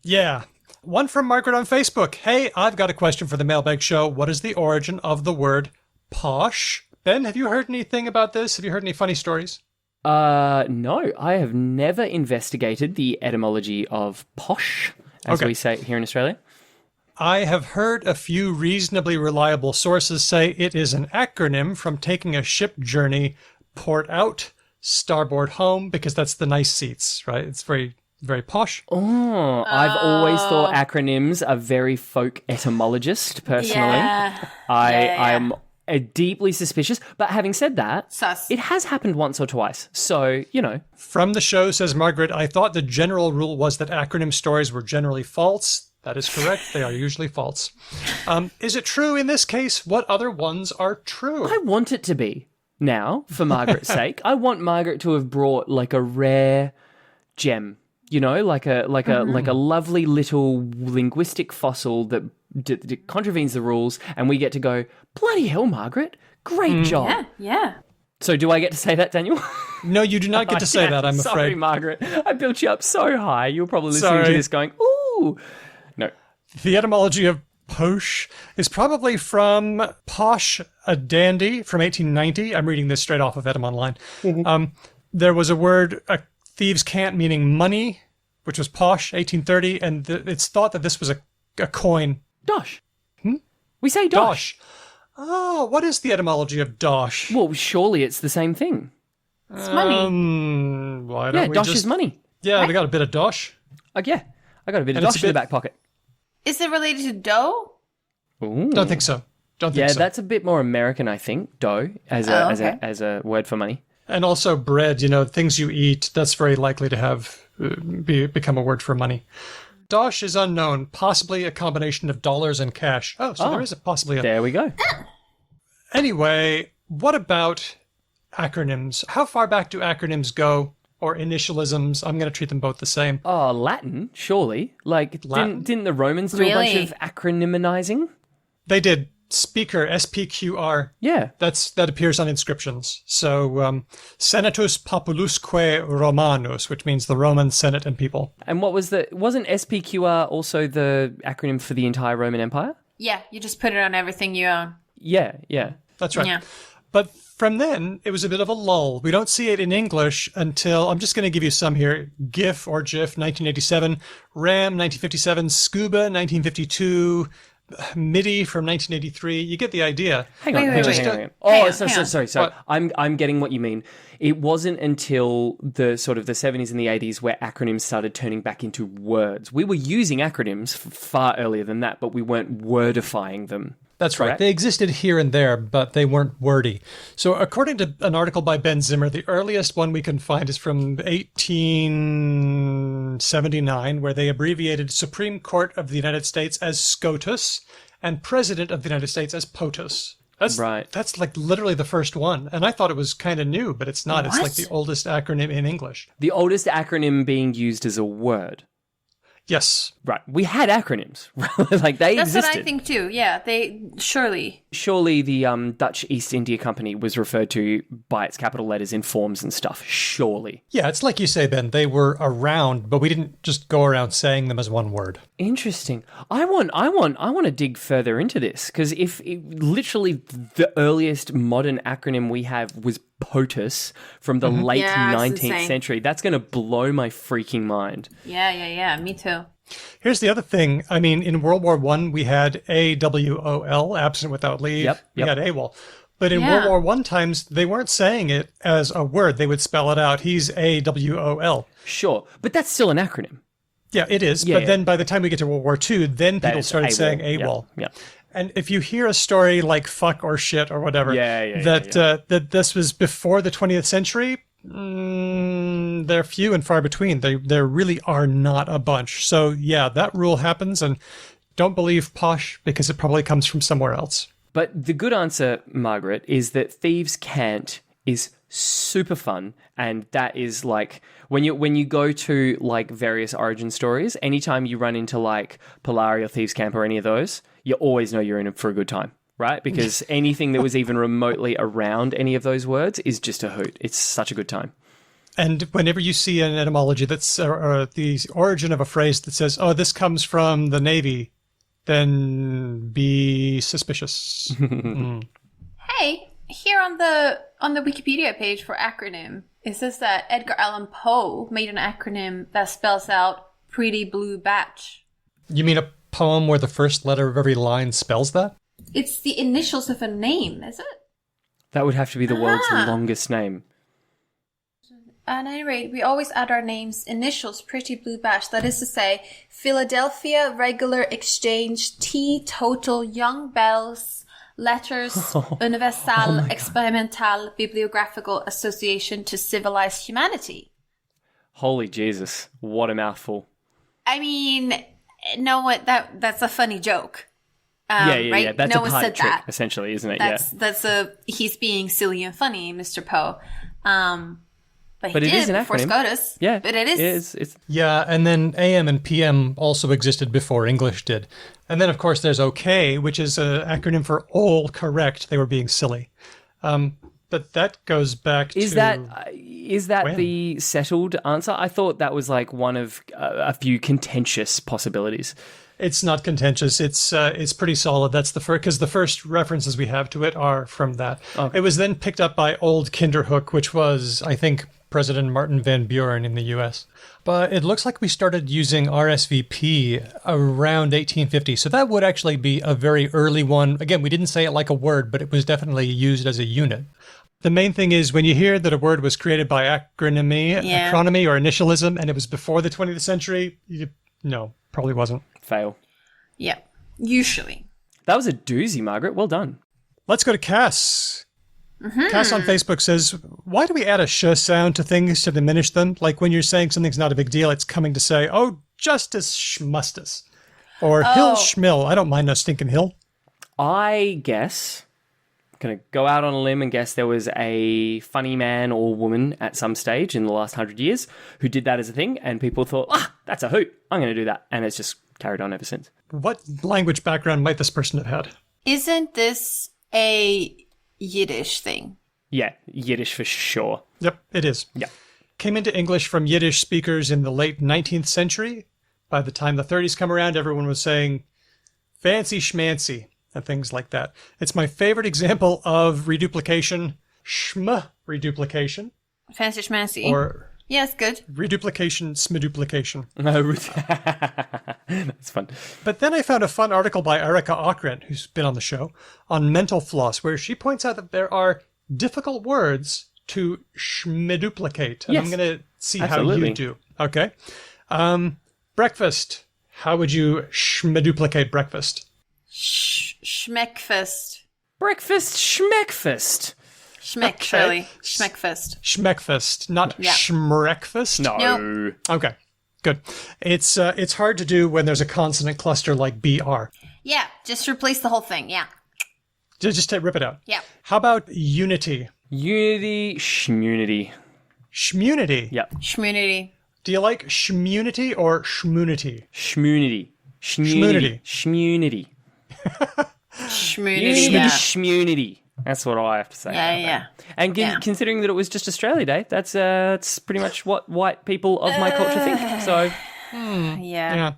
Yeah. One from Margaret on Facebook. Hey, I've got a question for the Mailbag Show. What is the origin of the word posh? Ben, have you heard anything about this? Have you heard any funny stories? No, I have never investigated the etymology of posh, as Okay. we say here in Australia. I have heard a few reasonably reliable sources say it is an acronym from taking a ship journey, port out, starboard home, because that's the nice seats, right? It's very, very posh. Oh, I've always thought acronyms are very folk etymologist, personally. Yeah. I'm deeply suspicious. But having said that, Sus. it has happened once or twice. So, you know. From the show, says Margaret, I thought the general rule was that acronym stories were generally false. That is correct. They are usually false. Is it true in this case? What other ones are true? I want it to be. Now, for Margaret's sake, I want Margaret to have brought like a rare gem, you know, like a lovely little linguistic fossil that contravenes the rules, and we get to go, bloody hell, Margaret, great job. Yeah. So do I get to say that, Daniel? No, you do not get to say that, I'm Sorry, afraid. Margaret. I built you up so high. You're probably listening Sorry. to this going, ooh. No. The etymology of posh is probably from posh, a dandy from 1890. I'm reading this straight off of Etym Online. There was a word, a thieves' cant, meaning money, which was posh, 1830, and it's thought that this was a coin. Dosh. We say dosh. Dosh. Oh, what is the etymology of dosh? Well, surely it's the same thing. It's money. Why Yeah, don't we dosh just... is money. Yeah, we got a bit of dosh. Yeah, I got a bit of And it's dosh a in the bit- back pocket. Is it related to dough? Ooh. Don't think so. Don't think Yeah, so. that's a bit more American, I think. Dough as a word for money. And also bread, you know, things you eat, that's very likely to have become a word for money. Dosh is unknown, possibly a combination of dollars and cash. Oh, so there is possibly a... There we go. Anyway, what about acronyms? How far back do acronyms go? Or initialisms? I'm going to treat them both the same. Oh, Latin, surely. Like, Latin? didn't the Romans do a bunch Really? of acronymizing? They did. speaker, SPQR. Yeah. That appears on inscriptions. So, Senatus Populusque Romanus, which means the Roman Senate and people. And wasn't SPQR also the acronym for the entire Roman Empire? Yeah, you just put it on everything you own. Yeah. That's right. Yeah. But from then, it was a bit of a lull. We don't see it in English until, I'm just going to give you some here. GIF or GIF, 1987. RAM, 1957. Scuba, 1952. MIDI from 1983. You get the idea. Hang on. Hang on. Sorry. What? I'm getting what you mean. It wasn't until the sort of the 70s and the 80s where acronyms started turning back into words. We were using acronyms far earlier than that, but we weren't wordifying them. That's right. Correct? They existed here and there, but they weren't wordy. So according to an article by Ben Zimmer, the earliest one we can find is from 1879, where they abbreviated Supreme Court of the United States as SCOTUS and President of the United States as POTUS. That's Right. That's like literally the first one. And I thought it was kind of new, but it's not. It's What? like the oldest acronym in English. The oldest acronym being used as a word. Yes. Right. We had acronyms. Like they That's existed. what I think too. Yeah, they surely. Surely the Dutch East India Company was referred to by its capital letters in forms and stuff. Surely. Yeah, it's like you say, Ben. They were around, but we didn't just go around saying them as one word. Interesting. I want to dig further into this because literally the earliest modern acronym we have was POTUS from the late Yeah, it's 19th insane. century. That's going to blow my freaking mind. Yeah. Me too. Here's the other thing. I mean, in World War I, we had AWOL, absent without leave. Yep. We had AWOL. But in Yeah. World War I times, they weren't saying it as a word. They would spell it out. He's AWOL. Sure, but that's still an acronym. Yeah, it is. Yeah, but yeah. then by the time we get to World War II, then That people is started saying AWOL. AWOL. Yeah. And if you hear a story like fuck or shit or whatever, that this was before the 20th century, they're few and far between. There really are not a bunch. So yeah, that rule happens, and don't believe posh because it probably comes from somewhere else. But the good answer, Margaret, is that Thieves' Cant is super fun, and that is like when you go to like various origin stories, anytime you run into like Polari or Thieves' Camp or any of those, you always know you're in for a good time, right? Because anything that was even remotely around any of those words is just a hoot. It's such a good time. And whenever you see an etymology that's or the origin of a phrase that says, "Oh, this comes from the Navy," then be suspicious. Hey, here on the Wikipedia page for acronym, it says that Edgar Allan Poe made an acronym that spells out "Pretty Blue Batch." You mean a poem where the first letter of every line spells that? It's the initials of a name, is it? That would have to be the world's longest name. At any rate, we always add our names, initials, Pretty Blue Batch. That is to say, Philadelphia Regular Exchange, T Total Young Bells, Letters Universal Experimental Bibliographical Association to Civilized Humanity. Holy Jesus, what a mouthful. I mean, no one that's a funny joke. Yeah. Right? That's no a one party said trick, that. essentially, isn't it? That's he's being silly and funny, Mr. Poe. But But he it did is an before acronym. SCOTUS. Yeah, But it is. It's Yeah, and then AM and PM also existed before English did. And then, of course, there's OK, which is an acronym for all correct. They were being silly. But that goes back Is to... that when? the settled answer? I thought that was like one of a few contentious possibilities. It's not contentious. It's pretty solid. That's the first, because the first references we have to it are from that. Okay. It was then picked up by Old Kinderhook, which was, I think, President Martin Van Buren in the U.S. But it looks like we started using RSVP around 1850. So that would actually be a very early one. Again, we didn't say it like a word, but it was definitely used as a unit. The main thing is when you hear that a word was created by acronomy or initialism, and it was before the 20th century, no, probably wasn't. Fail. Yeah, usually. That was a doozy, Margaret. Well done. Let's go to Cass. Cass on Facebook says, why do we add a sh sound to things to diminish them? Like when you're saying something's not a big deal, it's coming to say, oh, justice schmustus. Or hill schmill. I don't mind no stinking hill. I guess, I'm going to go out on a limb and guess there was a funny man or woman at some stage in the last 100 years who did that as a thing, and people thought, that's a hoot. I'm going to do that. And it's just carried on ever since. What language background might this person have had? Isn't this a Yiddish thing? Yeah, Yiddish for sure. Yep, it is. Yeah. Came into English from Yiddish speakers in the late 19th century. By the time the 30s come around, everyone was saying fancy schmancy and things like that. It's my favorite example of reduplication, reduplication, Fancy schmancy. or Yeah, it's good. reduplication, smiduplication. That's fun. But then I found a fun article by Erica Ockrent, who's been on the show, on mental floss, where she points out that there are difficult words to schmiduplicate. And Yes. I'm going to see Absolutely. how you do. Okay. Breakfast. How would you schmiduplicate breakfast? Schmeckfest. Breakfast schmeckfast. Schmeck, Okay. Shirley. Schmeckfest. Schmeckfest, not Yeah. schmreckfast. No. Okay. Good. It's hard to do when there's a consonant cluster like BR. Yeah, just replace the whole thing. Yeah. Just rip it out. Yeah. How about unity? Unity, schmunity. Schmunity. Yep. Schmunity. Do you like schmunity or schmunity? Schmunity. Schmunity. Schmunity. Schmunity. Unity, Yeah. schmunity. That's what I have to say. Yeah, yeah. And Yeah. considering that it was just Australia Day, that's pretty much what white people of my culture think. So Yeah. Yeah.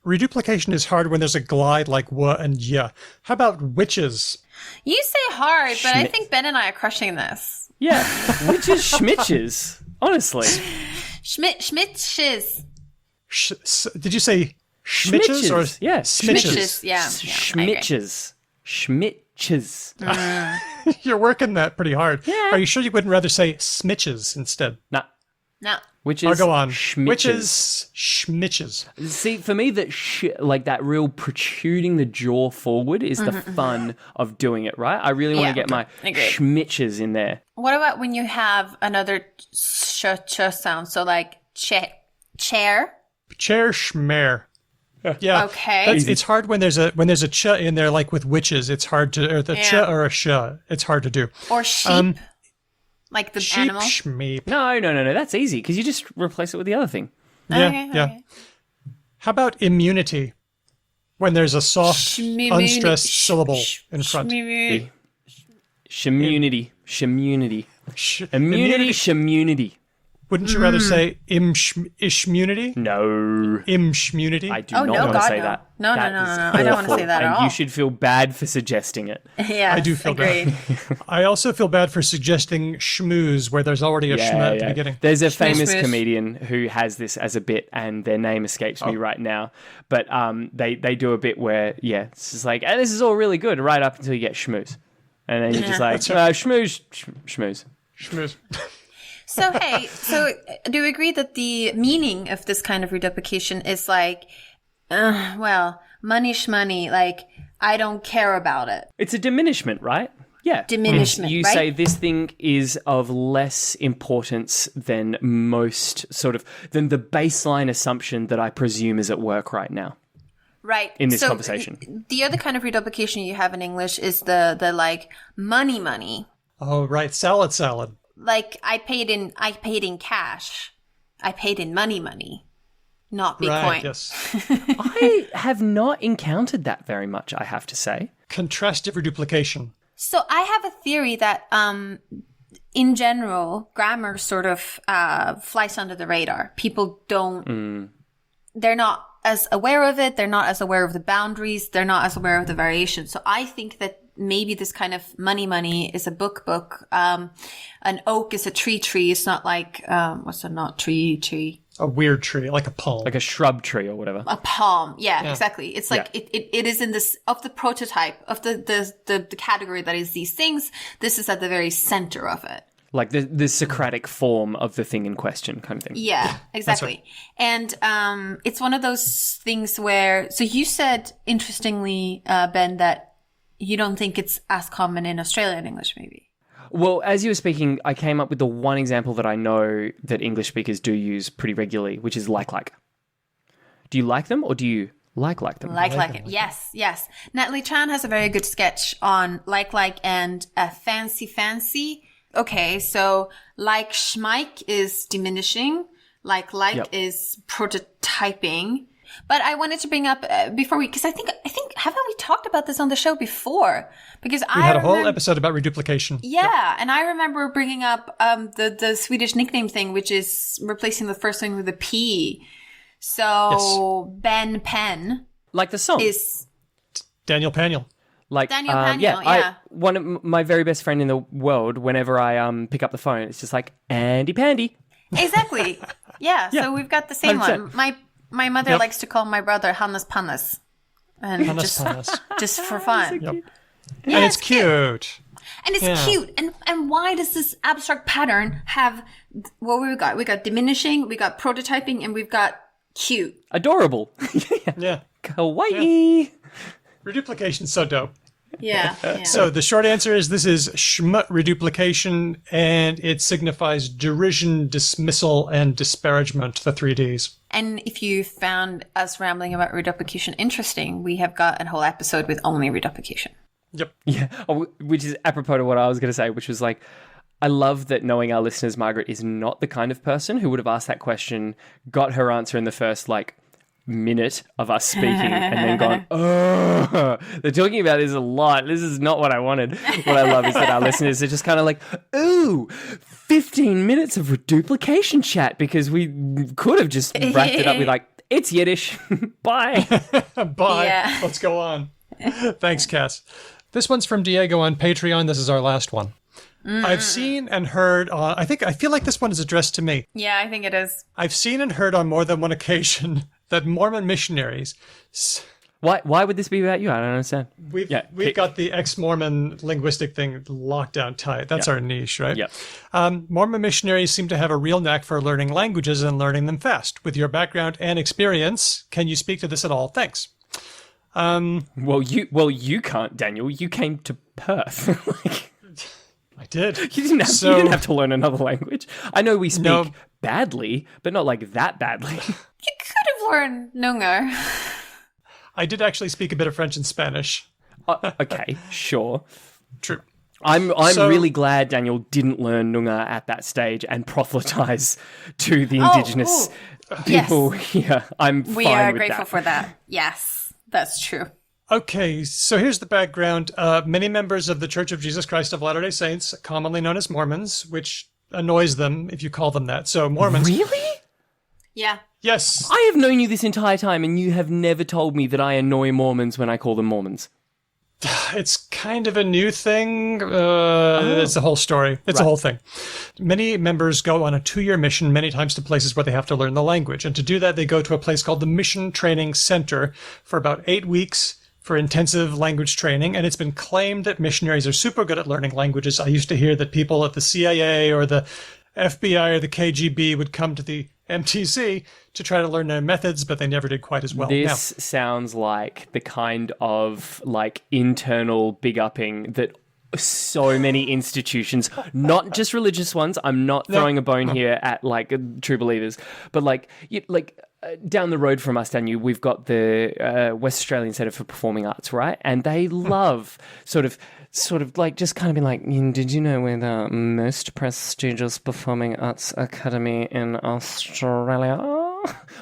Reduplication is hard when there's a glide like wa and ya. How about witches? You say hard, but I Schmidt. think Ben and I are crushing this. yeah, witches, schmitches. Honestly, Schmitches. Did you say schmitches or yeah, smitches? Schmitches. Yeah. schmitches, schmitches. You're working that pretty hard. Yeah. Are you sure you wouldn't rather say smitches instead? Nah, No. witches. Or go on. Schmitches. Witches, schmitches. See, for me, that like that real protruding the jaw forward is the fun of doing it. Right? I really want Yeah. to get my Agreed. schmitches in there. What about when you have another ch sound? So like chair. Chair schmer. Yeah. Okay. It's hard when there's a ch in there, like with witches. It's hard to, or the ch Yeah. or a sh. It's hard to do. Or sheep. Like the Sheep, animal. schmeep. No. That's easy because you just replace it with the other thing. Yeah, Okay, yeah. okay. How about immunity? When there's a soft, Schmimmunity. unstressed syllable in front. Schmimmunity. Shimmunity. Sh- Immunity, shimmunity. Wouldn't you rather say ishmunity? No. Imshmunity? I do Oh, not no, want to God, say no. that. No, That no, is I don't want to awful, say that at and all. you should feel bad for suggesting it. Yeah, I do feel bad. I also feel bad for suggesting schmooze where there's already a schma at the beginning. There's a famous schmooze. comedian who has this as a bit, and their name escapes me right now. But they do a bit where, it's just like, this is all really good right up until you get schmooze. And then you're just like, schmooze, schmooze. Schmooze. So, hey, do you agree that the meaning of this kind of reduplication is like, money shmoney, like, I don't care about it. It's a diminishment, right? Yeah. Diminishment, You right? say this thing is of less importance than than the baseline assumption that I presume is at work right now. Right. In this So, conversation. The other kind of reduplication you have in English is the like money. Oh, right. Salad. Like I paid in cash. I paid in money. Not Bitcoin. Right, yes. I have not encountered that very much, I have to say. Contrastive reduplication. So I have a theory that in general, grammar sort of flies under the radar. People don't they're not as aware of it, they're not as aware of the boundaries, they're not as aware of the variations. So I think that maybe this kind of money is a book. An oak is a tree. It's not like what's a not tree? A weird tree, like a palm. Like a shrub tree or whatever. A palm. Yeah, exactly. It's like it is in this of the prototype of the category that is these things. This is at the very center of it. Like the Socratic form of the thing in question kind of thing. Yeah, exactly. And it's one of those things where, so you said, interestingly, Ben, that you don't think it's as common in Australian English, maybe. Well, as you were speaking, I came up with the one example that I know that English speakers do use pretty regularly, which is like. Do you like them or do you like them? Like it. Yes. Natalie Chan has a very good sketch on like and fancy. Okay, so like schmeik is diminishing, like is prototyping. But I wanted to bring up before because I think haven't we talked about this on the show before? Because We had a whole episode about reduplication. Yeah, and I remember bringing up the Swedish nickname thing, which is replacing the first thing with a P. So Ben Penn, Like the song. is Daniel Paniel. Like, Daniel Paniel, yeah. One of my very best friend in the world, whenever I pick up the phone, it's just like, Andy Pandy. exactly. Yeah, so we've got the same 100%. one. My mother likes to call my brother Hannes Pannes. And Hannes. just for fun. Yep. Yeah, And it's cute. And it's cute. And why does this abstract pattern have what we got? We got diminishing, we got prototyping, and we've got cute. Adorable. Yeah. Kawaii. Reduplication's so dope. Yeah. So the short answer is this is reduplication, and it signifies derision, dismissal, and disparagement, the 3Ds. And if you found us rambling about reduplication interesting, we have got a whole episode with only reduplication. Yep. Yeah, which is apropos to what I was going to say, which was like, I love that knowing our listeners, Margaret is not the kind of person who would have asked that question, got her answer in the first, like, minute of us speaking and then gone, oh, they're talking about this a lot. This is not what I wanted. What I love is that our listeners are just kind of like, ooh, 15 minutes of reduplication chat, because we could have just wrapped it up with like, it's Yiddish. Bye. Bye. Yeah. Let's go on. Thanks, Cass. This one's from Diego on Patreon. This is our last one. I've seen and heard, I feel like this one is addressed to me. Yeah, I think it is. I've seen and heard on more than one occasion that Mormon missionaries, Why would this be about you? I don't understand. we've got the ex-Mormon linguistic thing locked down tight. That's our niche, right? Yeah. Mormon missionaries seem to have a real knack for learning languages and learning them fast. With your background and experience, can you speak to this at all? Thanks. Well, you can't, Daniel. You came to Perth. Like, I did. you didn't have to learn another language. I know we speak badly, but not like that badly. You could have learned Nungar. I did actually speak a bit of French and Spanish. Okay, sure. True. I'm So- really glad Daniel didn't learn Noongar at that stage and proselytize to the indigenous people here. We fine are with grateful that. for that. Yes, that's true. Okay, so here's the background. Many members of the Church of Jesus Christ of Latter-day Saints, commonly known as Mormons, which annoys them if you call them that. So Mormons... Really? Yeah. Yes. I have known you this entire time and you have never told me that I annoy Mormons when I call them Mormons. It's kind of a new thing. It's a whole story. It's a whole thing. Many members go on a 2-year mission, many times to places where they have to learn the language. And to do that, they go to a place called the Mission Training Center for about 8 weeks for intensive language training. And it's been claimed that missionaries are super good at learning languages. I used to hear that people at the CIA or the FBI or the KGB would come to the MTC to try to learn their methods, but they never did quite as well. This sounds like the kind of like internal big upping that so many institutions, not just religious ones. I'm not throwing a bone here at like true believers, but down the road from us, Daniel, we've got the West Australian Centre for Performing Arts, right? And they love sort of like just kind of being like, did you know we're the most prestigious performing arts academy in Australia?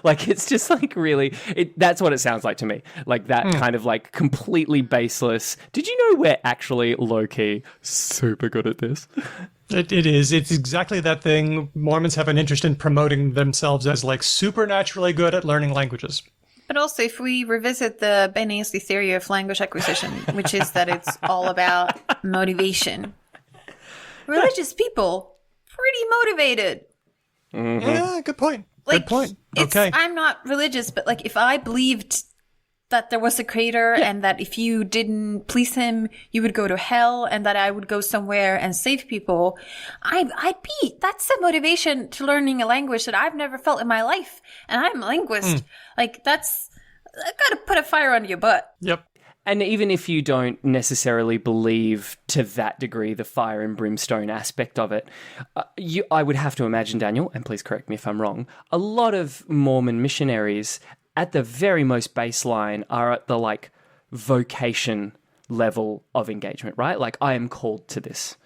Like, it's just like really, that's what it sounds like to me. Like that kind of like completely baseless. Did you know we're actually low-key super good at this? It is. It's exactly that thing. Mormons have an interest in promoting themselves as like supernaturally good at learning languages. But also, if we revisit the Ben Ainslie theory of language acquisition, which is that it's all about motivation, religious people, pretty motivated. Mm-hmm. Yeah, good point. Like, good point. Okay. I'm not religious, but like if I believed that there was a creator and that if you didn't please him, you would go to hell, and that I would go somewhere and save people, that's a motivation to learning a language that I've never felt in my life. And I'm a linguist. Like I've got to put a fire under your butt. Yep. And even if you don't necessarily believe to that degree the fire and brimstone aspect of it, I would have to imagine, Daniel, and please correct me if I'm wrong, a lot of Mormon missionaries at the very most baseline are at the like vocation level of engagement, right? Like, I am called to this,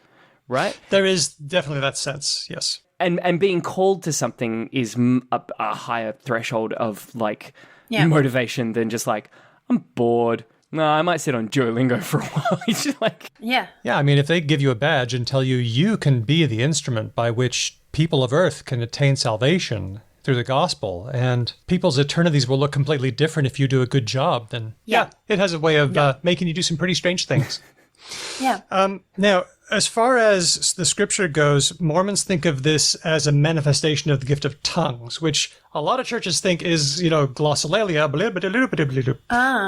right? There is definitely that sense, yes. And being called to something is a higher threshold of like motivation than just like, I'm bored, No, I might sit on Duolingo for a while. It's just like, Yeah. Yeah, I mean, if they give you a badge and tell you you can be the instrument by which people of Earth can attain salvation through the gospel, and people's eternities will look completely different if you do a good job, then yeah, it has a way of making you do some pretty strange things. Yeah. Now, as far as the scripture goes, Mormons think of this as a manifestation of the gift of tongues, which a lot of churches think is, glossolalia,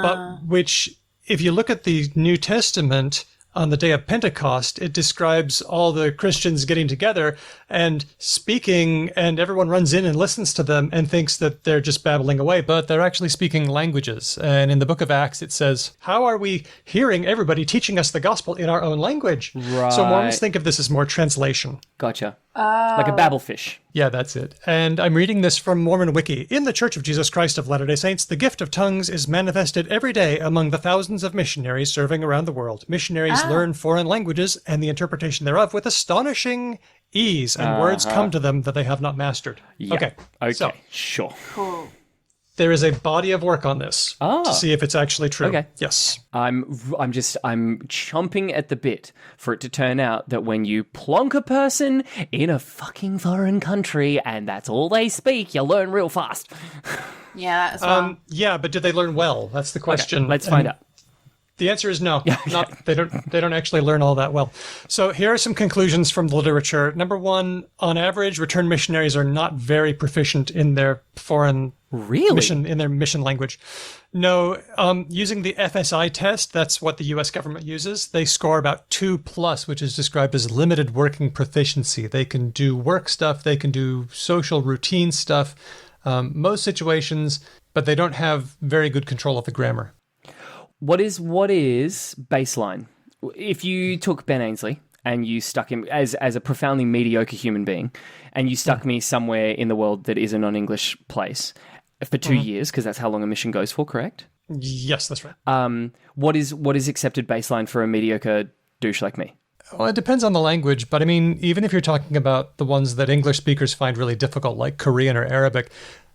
but which, if you look at the New Testament, on the day of Pentecost, it describes all the Christians getting together and speaking, and everyone runs in and listens to them and thinks that they're just babbling away, but they're actually speaking languages. And in the book of Acts, it says, how are we hearing everybody teaching us the gospel in our own language? Right. So Mormons think of this as more translation. Gotcha. Like a babblefish. Yeah, that's it. And I'm reading this from Mormon Wiki. In the Church of Jesus Christ of Latter-day Saints, the gift of tongues is manifested every day among the thousands of missionaries serving around the world. Missionaries learn foreign languages and the interpretation thereof with astonishing ease, and words come to them that they have not mastered. Yeah. Okay, so Sure. Cool. there is a body of work on this to see if it's actually true. Okay. Yes. I'm chomping at the bit for it to turn out that when you plonk a person in a fucking foreign country and that's all they speak, you learn real fast. Yeah, as well. Yeah, but do they learn well? That's the question. Okay, let's find out. The answer is no. They don't actually learn all that well. So here are some conclusions from the literature. Number one, on average, returned missionaries are not very proficient in their foreign mission language. No, using the FSI test, that's what the U.S. government uses. They score about 2+, which is described as limited working proficiency. They can do work stuff. They can do social routine stuff, most situations, but they don't have very good control of the grammar. What is baseline? If you took Ben Ainsley and you stuck him as a profoundly mediocre human being, and you stuck me somewhere in the world that is a non-English place for 2 years, because that's how long a mission goes for, correct? Yes, that's right. What is accepted baseline for a mediocre douche like me? Well, it depends on the language, but I mean, even if you're talking about the ones that English speakers find really difficult, like Korean or Arabic,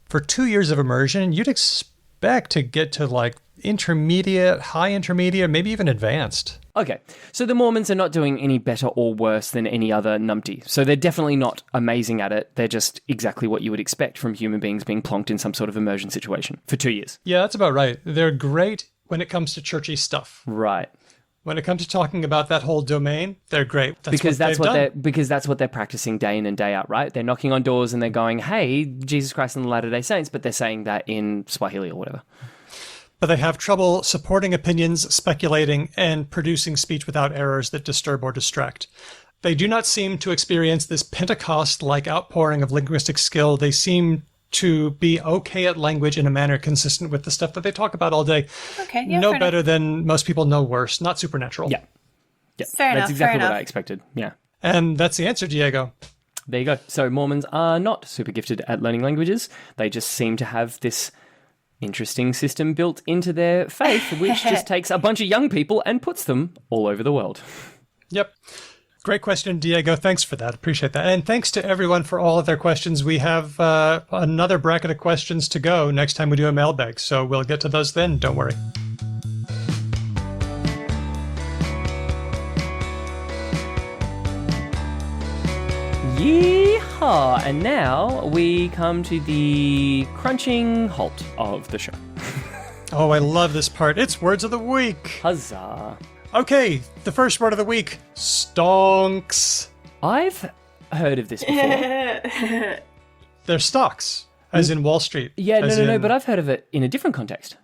for 2 years of immersion, you'd expect to get to like intermediate, high intermediate, maybe even advanced. Okay, so the Mormons are not doing any better or worse than any other numpty. So they're definitely not amazing at it. They're just exactly what you would expect from human beings being plonked in some sort of immersion situation for 2 years. Yeah, that's about right. They're great when it comes to churchy stuff. Right. When it comes to talking about that whole domain, they're great. Because that's what they're practicing day in and day out, right? They're knocking on doors and they're going, "Hey, Jesus Christ and the Latter-day Saints," but they're saying that in Swahili or whatever. But they have trouble supporting opinions, speculating, and producing speech without errors that disturb or distract. They do not seem to experience this Pentecost-like outpouring of linguistic skill. They seem to be okay at language in a manner consistent with the stuff that they talk about all day. Okay, yeah, no better than most people, no worse. Not supernatural. Yeah. Fair enough, That's exactly fair what I enough. expected. Yeah. And that's the answer, Diego. There you go. So Mormons are not super gifted at learning languages. They just seem to have this interesting system built into their faith, which just takes a bunch of young people and puts them all over the world. Yep. Great question, Diego. Thanks for that. Appreciate that. And thanks to everyone for all of their questions. We have another bracket of questions to go next time we do a mailbag. So we'll get to those then. Don't worry. Yeehaw! And now we come to the crunching halt of the show. Oh, I love this part. It's Words of the Week. Huzzah! Okay, the first word of the week, stonks. I've heard of this before. They're stocks, as in Wall Street. Yeah, as no, in- but I've heard of it in a different context.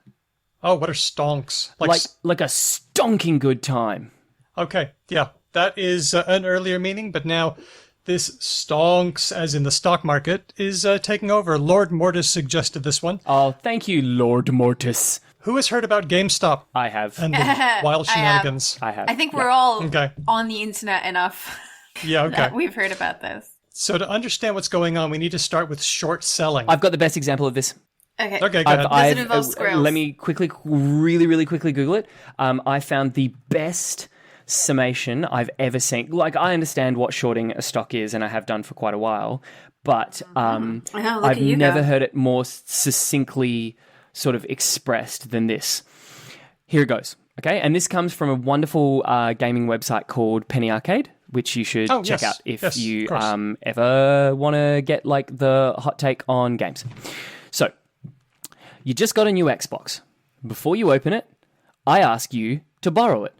Oh, what are stonks? Like a stonking good time. Okay, yeah, that is an earlier meaning, but now this stonks, as in the stock market, is taking over. Lord Mortis suggested this one. Oh, thank you, Lord Mortis. Who has heard about GameStop I have. and the wild shenanigans? I have. I think we're all Okay. on the internet enough Yeah, okay. that we've heard about this. So to understand what's going on, we need to start with short selling. I've got the best example of this. Okay. Okay, go ahead. Does it involve squirrels? Let me really quickly Google it. I found the best summation I've ever seen. Like, I understand what shorting a stock is, and I have done for quite a while, but look I've at you never go. heard it more succinctly sort of expressed than this. Here it goes. Okay, and this comes from a wonderful gaming website called Penny Arcade, which you should check out if you ever want to get like the hot take on games. So, you just got a new Xbox. Before you open it, I ask you to borrow it.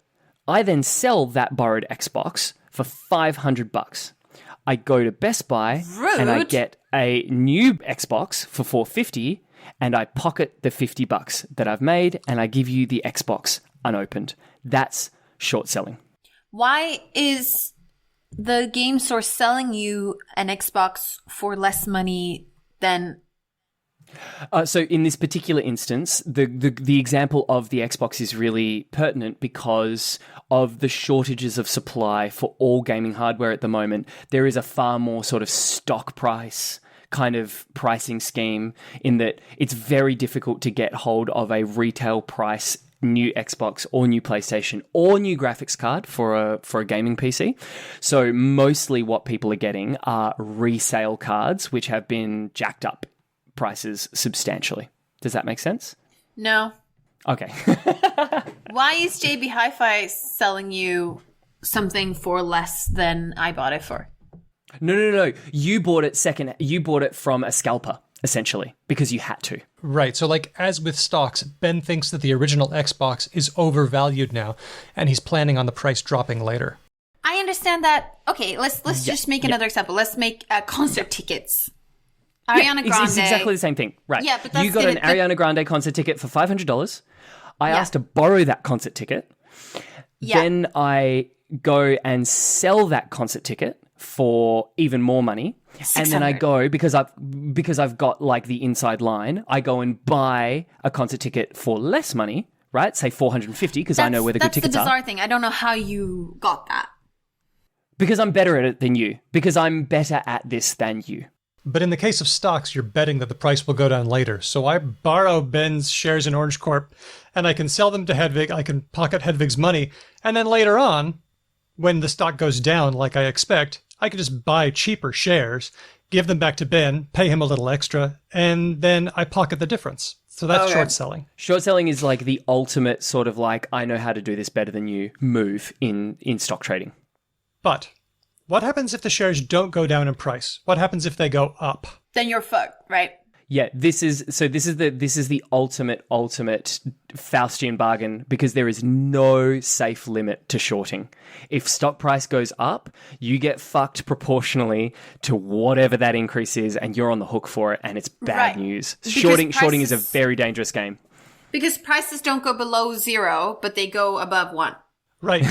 I then sell that borrowed Xbox for $500. I go to Best Buy and I get a new Xbox for $450, and I pocket the $50 that I've made, and I give you the Xbox unopened. That's short selling. Why is the game store selling you an Xbox for less money than... So in this particular instance, the example of the Xbox is really pertinent because of the shortages of supply for all gaming hardware at the moment. There is a far more sort of stock price kind of pricing scheme in that it's very difficult to get hold of a retail price new Xbox or new PlayStation or new graphics card for a gaming PC. So mostly what people are getting are resale cards, which have been jacked up prices substantially. Does that make sense? No. Okay. Why is JB Hi-Fi selling you something for less than I bought it for? No. You bought it second. You bought it from a scalper, essentially, because you had to. Right. So like as with stocks, Ben thinks that the original Xbox is overvalued now, and he's planning on the price dropping later. I understand that. Okay, let's just make another example. Let's make concert tickets. Ariana Grande. It's exactly the same thing. Right. Yeah, but that's you got an Ariana Grande concert ticket for $500. I asked to borrow that concert ticket. Yeah. Then I go and sell that concert ticket for even more money. 600. And then I go, because I've got like the inside line, I go and buy a concert ticket for less money, right? Say $450 because I know where the good tickets are. That's the bizarre thing. I don't know how you got that. Because I'm better at it than you. Because I'm better at this than you. But in the case of stocks, you're betting that the price will go down later. So I borrow Ben's shares in Orange Corp, and I can sell them to Hedvig. I can pocket Hedvig's money. And then later on, when the stock goes down like I expect, I can just buy cheaper shares, give them back to Ben, pay him a little extra, and then I pocket the difference. So that's short selling. Short selling is like the ultimate sort of like, I know how to do this better than you move in stock trading. But what happens if the shares don't go down in price? What happens if they go up? Then you're fucked, right? Yeah, this is the ultimate Faustian bargain because there is no safe limit to shorting. If stock price goes up, you get fucked proportionally to whatever that increase is, and you're on the hook for it, and it's bad news. Shorting is a very dangerous game. Because prices don't go below 0, but they go above 1. Right.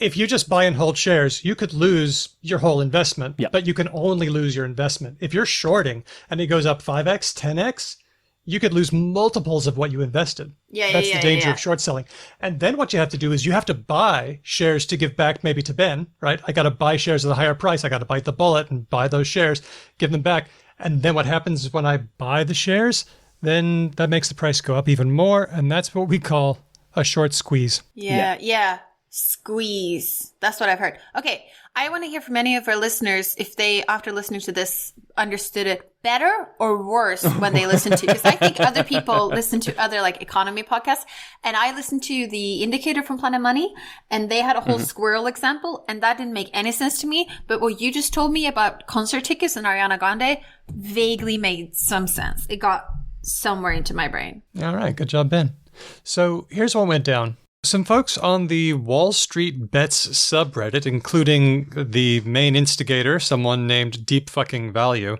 If you just buy and hold shares, you could lose your whole investment, but you can only lose your investment. If you're shorting and it goes up 5x, 10x, you could lose multiples of what you invested. That's the danger of short selling. And then what you have to do is you have to buy shares to give back maybe to Ben, right? I got to buy shares at a higher price. I got to bite the bullet and buy those shares, give them back. And then what happens is when I buy the shares, then that makes the price go up even more. And that's what we call a short squeeze. Yeah. Squeeze. That's what I've heard. Okay. I want to hear from any of our listeners if they, after listening to this, understood it better or worse when they listened to, because I think other people listen to other like economy podcasts, and I listened to The Indicator from Planet Money, and they had a whole squirrel example, and that didn't make any sense to me. But what you just told me about concert tickets and Ariana Grande vaguely made some sense. It got somewhere into my brain. All right. Good job, Ben. So here's what went down. Some folks on the Wall Street Bets subreddit, including the main instigator, someone named Deep Fucking Value,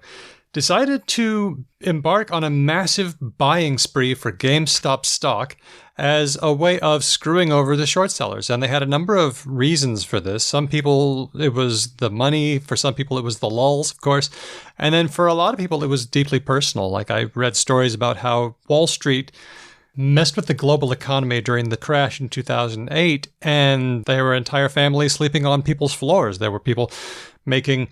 decided to embark on a massive buying spree for GameStop stock as a way of screwing over the short sellers. And they had a number of reasons for this. Some people, it was the money. For some people, it was the lulls, of course. And then for a lot of people, it was deeply personal. Like I read stories about how Wall Street messed with the global economy during the crash in 2008, and there were entire families sleeping on people's floors. There were people making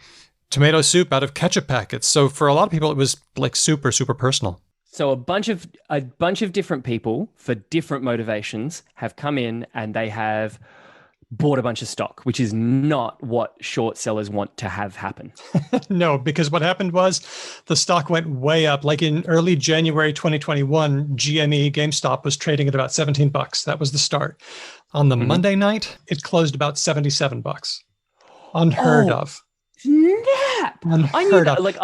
tomato soup out of ketchup packets. So for a lot of people, it was like super, super personal. So a bunch of different people for different motivations have come in and they have bought a bunch of stock, which is not what short sellers want to have happen. No, because what happened was the stock went way up. Like in early January 2021, GME GameStop was trading at about $17. That was the start. On the Monday night, it closed about $77. Unheard of. Snap! Unheard I knew that. of. Like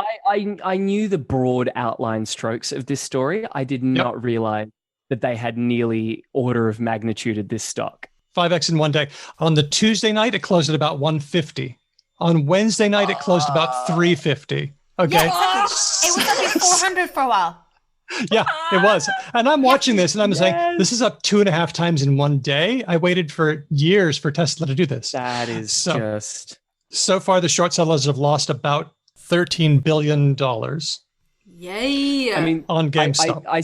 I knew the broad outline strokes of this story. I did not realize that they had nearly order of magnitude this stock. 5x in one day. On the Tuesday night, it closed at about 150. On Wednesday night, it closed about 350. Okay. Yeah, exactly. It was up at 400 for a while. Yeah, it was. And I'm watching this and I'm saying, this is up 2.5 times in one day. I waited for years for Tesla to do this. That is So far, the short sellers have lost about $13 billion. Yay. I mean, on GameStop. I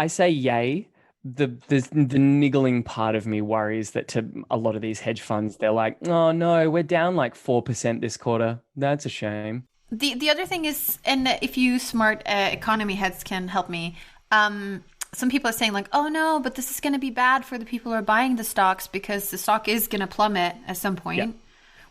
say yay. The niggling part of me worries that to a lot of these hedge funds, they're like, oh no, we're down like 4% this quarter. That's a shame. The other thing is, and if you smart economy heads can help me, some people are saying like, oh no, but this is going to be bad for the people who are buying the stocks because the stock is going to plummet at some point. Yeah.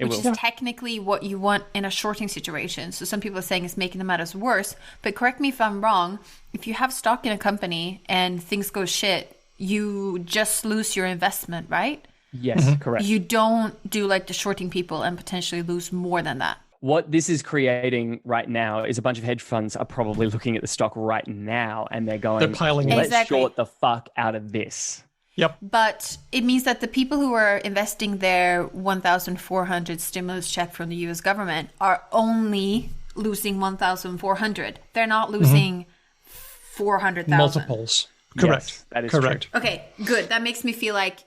Which is technically what you want in a shorting situation. So some people are saying it's making the matters worse. But correct me if I'm wrong. If you have stock in a company and things go shit, you just lose your investment, right? Yes, correct. You don't do like the shorting people and potentially lose more than that. What this is creating right now is a bunch of hedge funds are probably looking at the stock right now and they're piling let's short the fuck out of this. Yep. But it means that the people who are investing their 1,400 stimulus check from the US government are only losing 1,400. They're not losing 400,000. Multiples. Correct. Yes, that is correct. True. Okay, good. That makes me feel like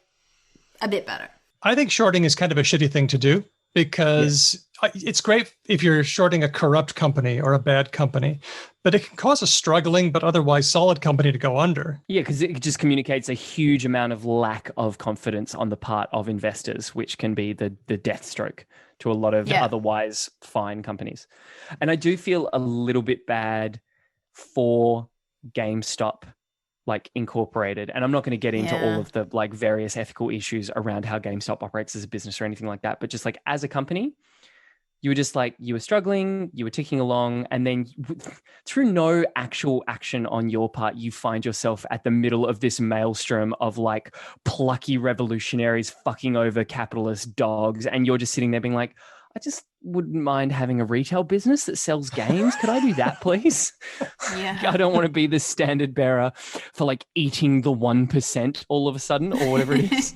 a bit better. I think shorting is kind of a shitty thing to do because it's great if you're shorting a corrupt company or a bad company, but it can cause a struggling but otherwise solid company to go under. Yeah, because it just communicates a huge amount of lack of confidence on the part of investors, which can be the death stroke to a lot of otherwise fine companies. And I do feel a little bit bad for GameStop like Incorporated. And I'm not going to get into all of the like various ethical issues around how GameStop operates as a business or anything like that. But just like as a company, you were just like, you were struggling, you were ticking along, and then through no actual action on your part, you find yourself at the middle of this maelstrom of like plucky revolutionaries fucking over capitalist dogs. And you're just sitting there being like, I just wouldn't mind having a retail business that sells games. Could I do that, please? Yeah. I don't want to be the standard bearer for like eating the 1% all of a sudden or whatever it is.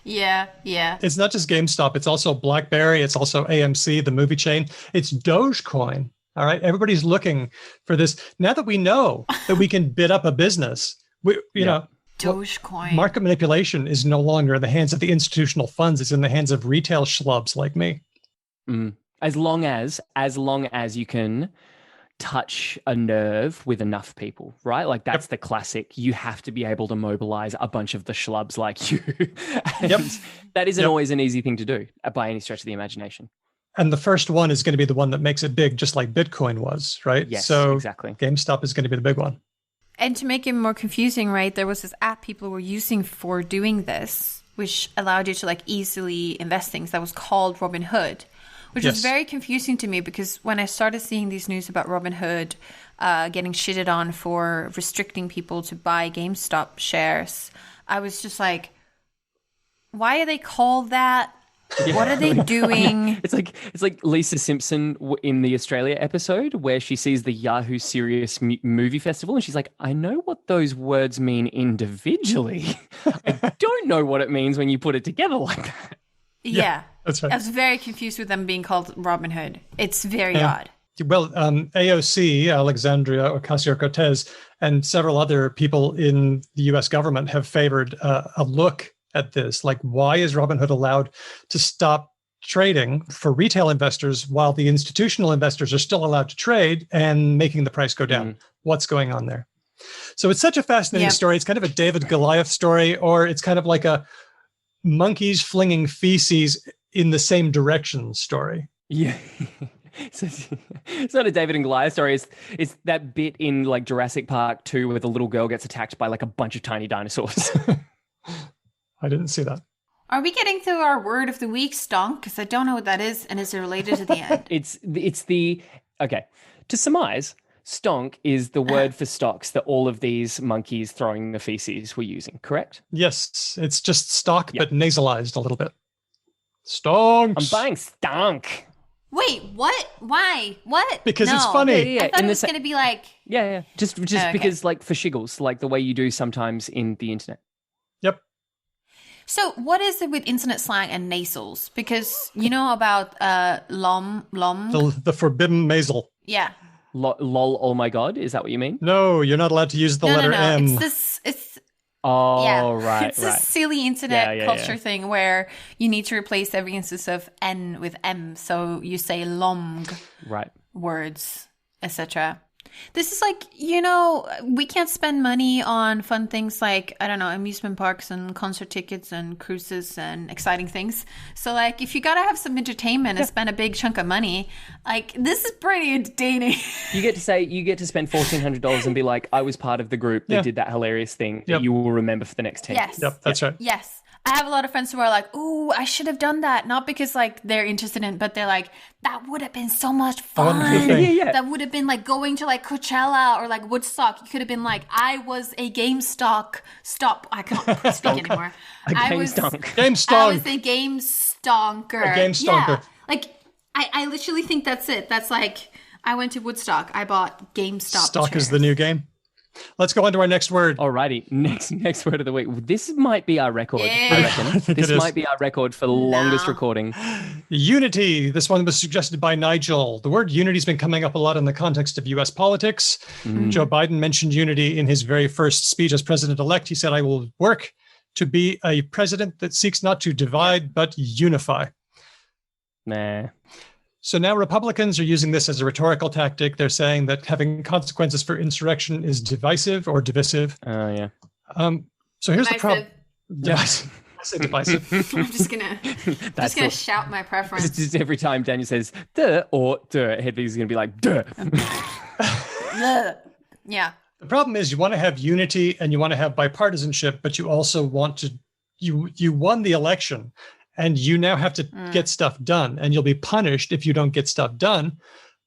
Yeah. It's not just GameStop. It's also BlackBerry. It's also AMC, the movie chain. It's Dogecoin. All right. Everybody's looking for this. Now that we know that we can bid up a business, you know, Dogecoin. Market manipulation is no longer in the hands of the institutional funds. It's in the hands of retail schlubs like me. As long as you can touch a nerve with enough people, right? Like that's the classic. You have to be able to mobilize a bunch of the schlubs like you. And that isn't always an easy thing to do by any stretch of the imagination. And the first one is going to be the one that makes it big, just like Bitcoin was, right? Yes, so exactly. GameStop is going to be the big one. And to make it more confusing, right, there was this app people were using for doing this, which allowed you to like easily invest things that was called Robinhood. Which was very confusing to me because when I started seeing these news about Robinhood getting shitted on for restricting people to buy GameStop shares, I was just like, why are they called that? Yeah. What are they doing? It's like Lisa Simpson in the Australia episode where she sees the Yahoo Serious Movie Festival and she's like, I know what those words mean individually. I don't know what it means when you put it together like that. Yeah, that's right. I was very confused with them being called Robinhood. It's very odd. Well, AOC, Alexandria Ocasio-Cortez, and several other people in the U.S. government have favored a look at this. Like, why is Robinhood allowed to stop trading for retail investors while the institutional investors are still allowed to trade and making the price go down? What's going on there? So it's such a fascinating story. It's kind of a David Goliath story, or it's kind of like a monkeys flinging feces in the same direction story. Yeah. It's not a David and Goliath story. It's that bit in like Jurassic Park 2 where the little girl gets attacked by like a bunch of tiny dinosaurs. I didn't see that. Are we getting to our word of the week, stonk? Because I don't know what that is, and is it related to the end? Okay. To surmise, stonk is the word for stocks that all of these monkeys throwing the feces were using, correct? Yes, it's just stock, but nasalized a little bit. Stonks. I'm buying stonk. Wait, what? Why? What? Because it's funny. Yeah, I thought it was going to be like... Yeah. Just okay. because, like, for shiggles, like the way you do sometimes in the internet. Yep. So what is it with internet slang and nasals? Because you know about lom. The forbidden nasal. Yeah. Lol, oh my god, is that what you mean? No, you're not allowed to use the letter M. It's right. It's this silly internet culture thing where you need to replace every instance of N with M. So you say long words, etc. This is like, we can't spend money on fun things like, I don't know, amusement parks and concert tickets and cruises and exciting things. So like, if you got to have some entertainment and spend a big chunk of money, like this is pretty entertaining. You get to spend $1,400 and be like, I was part of the group that did that hilarious thing that you will remember for the next 10 years. Yep, that's right. Yes. I have a lot of friends who are like, "Ooh, I should have done that." Not because like they're interested in, but they're like, "That would have been so much fun." That would have been like going to like Coachella or like Woodstock. You could have been like, "I was a GameStop." Stop! I can't speak anymore. I was a game stonker. A game stonker. Yeah. Like I literally think that's it. That's like I went to Woodstock. I bought GameStop. Stock chairs. is the new game. Let's go on to our next word. Alrighty, next word of the week. This might be our record. Yeah. I reckon. This is. might be our record for the longest recording. Unity. This one was suggested by Nigel. The word unity has been coming up a lot in the context of U.S. politics. Joe Biden mentioned unity in his very first speech as president-elect. He said, "I will work to be a president that seeks not to divide but unify." Nah. So now Republicans are using this as a rhetorical tactic. They're saying that having consequences for insurrection is divisive or divisive. Oh, yeah. So here's the problem. Yes, I say divisive. I'm just gonna shout my preference. Just every time Daniel says "duh" or "duh," Hedvig's gonna be like "duh." Yeah. The problem is you want to have unity and you want to have bipartisanship, but you also want to. You won the election. And you now have to get stuff done, and you'll be punished if you don't get stuff done.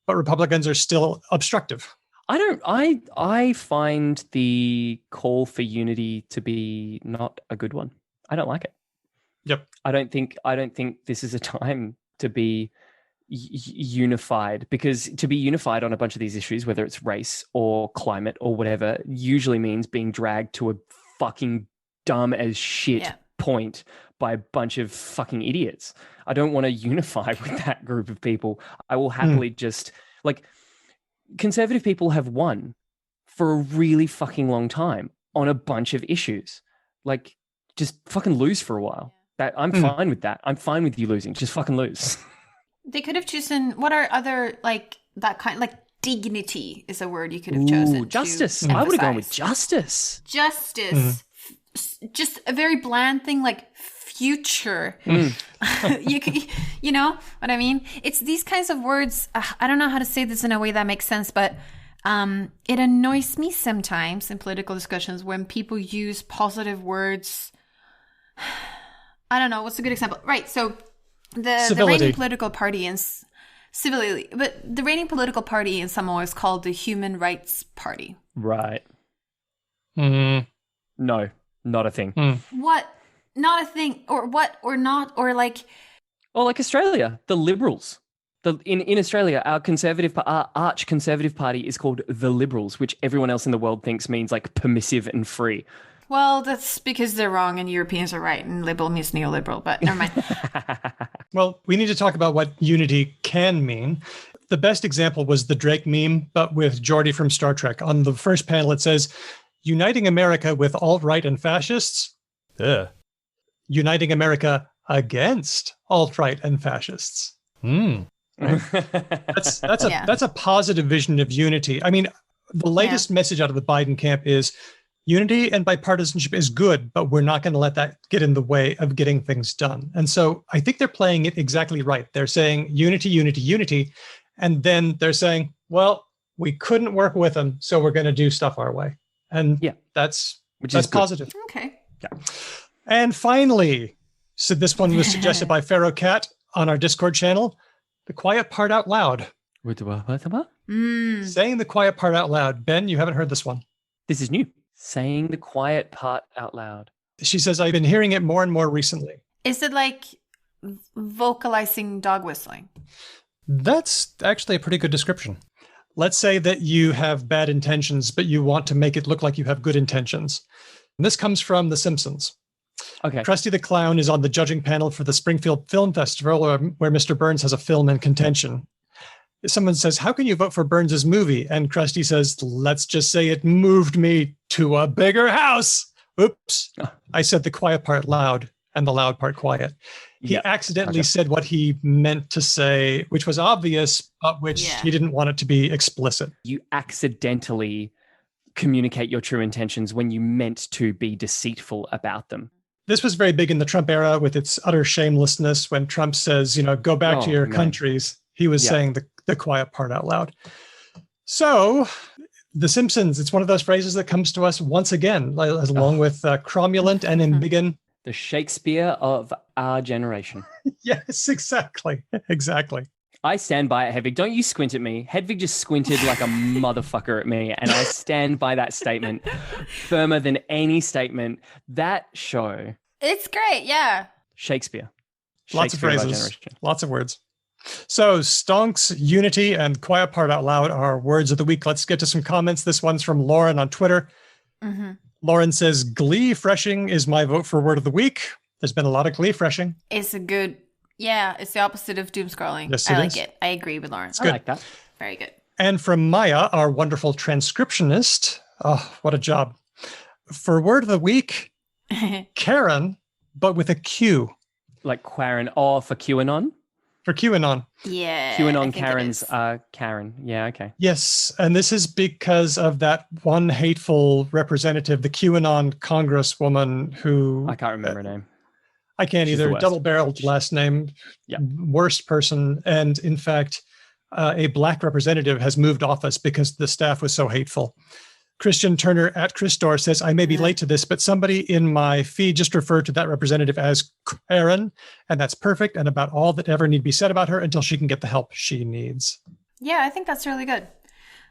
But Republicans are still obstructive. I find the call for unity to be not a good one. I don't like it. Yep. I don't think this is a time to be unified, because to be unified on a bunch of these issues, whether it's race or climate or whatever, usually means being dragged to a fucking dumb as shit point by a bunch of fucking idiots. I don't want to unify with that group of people. I will happily just, like, conservative people have won for a really fucking long time on a bunch of issues. Like, just fucking lose for a while. That I'm fine with that. I'm fine with you losing. Just fucking lose. They could have chosen, what are other, like, that kind, like, dignity is a word you could have chosen. Justice. I would have gone with justice. Justice. Just a very bland thing like future. You know what I mean? It's these kinds of words. I don't know how to say this in a way that makes sense, but it annoys me sometimes in political discussions when people use positive words. I don't know. What's a good example? Right. So the reigning political party in civility, but the reigning political party in Samoa is called the Human Rights Party. Right. No. Not a thing. What? Not a thing? Or what? Or not? Or like... Or like Australia, the Liberals. In Australia, our arch conservative party is called the Liberals, which everyone else in the world thinks means like permissive and free. Well, that's because they're wrong and Europeans are right, and liberal means neoliberal, but never mind. Well, we need to talk about what unity can mean. The best example was the Drake meme, but with Geordi from Star Trek. On the first panel, it says, "Uniting America with alt-right and fascists." Uniting America against alt-right and fascists. That's a positive vision of unity. I mean, the latest message out of the Biden camp is unity and bipartisanship is good, but we're not going to let that get in the way of getting things done. And so I think they're playing it exactly right. They're saying unity, unity, unity. And then they're saying, well, we couldn't work with them, so we're going to do stuff our way. And that's positive. Okay. Yeah. And finally, So this one was suggested by Pharaoh Cat on our Discord channel. The quiet part out loud. What? Saying the quiet part out loud. Ben, you haven't heard this one. This is new. Saying the quiet part out loud. She says, I've been hearing it more and more recently. Is it like vocalizing dog whistling? That's actually a pretty good description. Let's say that you have bad intentions, but you want to make it look like you have good intentions. And this comes from The Simpsons. Okay. Krusty the Clown is on the judging panel for the Springfield Film Festival where Mr. Burns has a film in contention. Someone says, how can you vote for Burns's movie? And Krusty says, let's just say it moved me to a bigger house. Oops. I said the quiet part loud and the loud part quiet. He accidentally said what he meant to say, which was obvious, but which he didn't want it to be explicit. You accidentally communicate your true intentions when you meant to be deceitful about them. This was very big in the Trump era with its utter shamelessness when Trump says, go back to your countries. He was saying the quiet part out loud. So The Simpsons, it's one of those phrases that comes to us once again, along with cromulent and embiggen. The Shakespeare of our generation. Yes, exactly. Exactly. I stand by it, Hedvig. Don't you squint at me. Hedvig just squinted like a motherfucker at me, and I stand by that statement firmer than any statement. That show. It's great, yeah. Shakespeare. Lots of phrases, lots of words. So stonks, unity, and quiet part out loud are words of the week. Let's get to some comments. This one's from Lauren on Twitter. Mm-hmm. Lauren says, glee freshing is my vote for word of the week. There's been a lot of glee freshing. It's a good, it's the opposite of doom scrolling. Yes, I like it. I agree with Lauren. I like that. Very good. And from Maya, our wonderful transcriptionist. Oh, what a job. For word of the week, Karen, but with a Q. Like Quarren. Oh, for QAnon? For QAnon. Yeah. QAnon Karens are Karen. Yeah, okay. Yes, and this is because of that one hateful representative, the QAnon congresswoman who... I can't remember her name. I can't She's either. Double-barreled last name. Yep. Worst person. And in fact, a black representative has moved office because the staff was so hateful. Christian Turner at Christor says, I may be late to this, but somebody in my feed just referred to that representative as Karen, and that's perfect and about all that ever need be said about her until she can get the help she needs. Yeah, I think that's really good.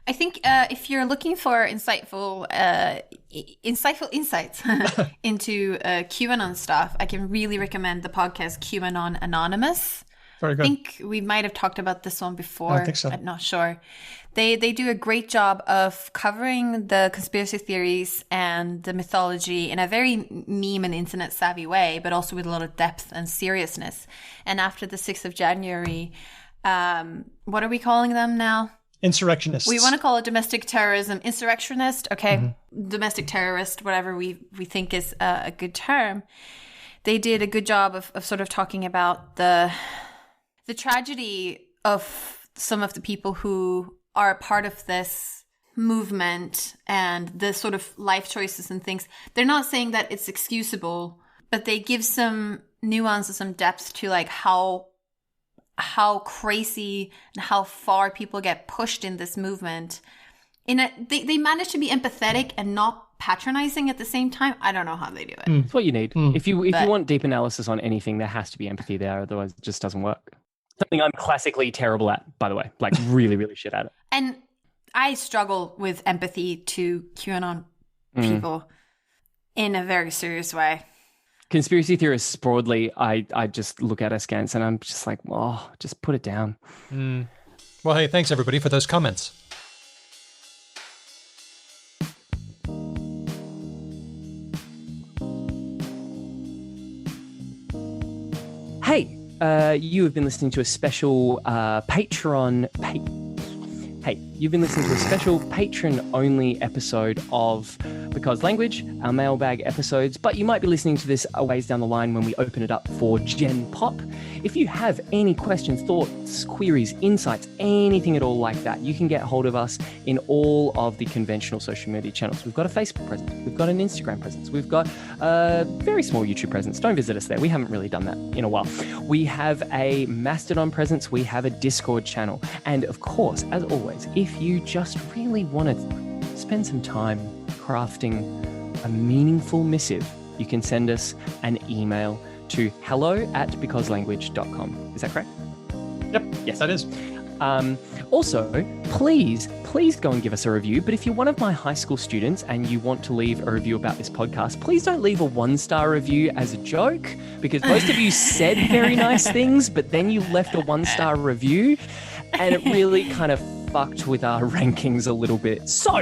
I think if you're looking for insightful insights into QAnon stuff, I can really recommend the podcast QAnon Anonymous. Very good. I think we might have talked about this one before. I think so. I'm not sure. They do a great job of covering the conspiracy theories and the mythology in a very meme and internet savvy way, but also with a lot of depth and seriousness. And after the 6th of January, what are we calling them now? Insurrectionists. We want to call it domestic terrorism. Insurrectionist, okay. Mm-hmm. Domestic terrorist, whatever we think is a good term. They did a good job of sort of talking about the tragedy of some of the people who are a part of this movement and the sort of life choices and things. They're not saying that it's excusable, but they give some nuance and some depth to like how crazy and how far people get pushed in this movement. They manage to be empathetic and not patronizing at the same time. I don't know how they do it. It's what you need. If you want deep analysis on anything, there has to be empathy there. Otherwise, it just doesn't work. Something I'm classically terrible at, by the way, like really, really shit at it. And I struggle with empathy to QAnon people in a very serious way. Conspiracy theorists broadly, I just look at askance and I'm just like, oh, just put it down. Well, hey, thanks everybody for those comments. Hey, you have been listening to a special you've been listening to a special patron-only episode of Because Language, our mailbag episodes, but you might be listening to this a ways down the line when we open it up for Gen Pop. If you have any questions, thoughts, queries, insights, anything at all like that, you can get hold of us in all of the conventional social media channels. We've got a Facebook presence, we've got an Instagram presence, we've got a very small YouTube presence. Don't visit us there. We haven't really done that in a while. We have a Mastodon presence, we have a Discord channel, and of course, as always, if you just really want to spend some time crafting a meaningful missive, you can send us an email to hello@becauselanguage.com. Is that correct? Yep. Yes. That is. Also, please go and give us a review. But if you're one of my high school students and you want to leave a review about this podcast, please don't leave a 1-star review as a joke, because most of you said very nice things, but then you left a 1-star review, and it really kind of fucked with our rankings a little bit. So,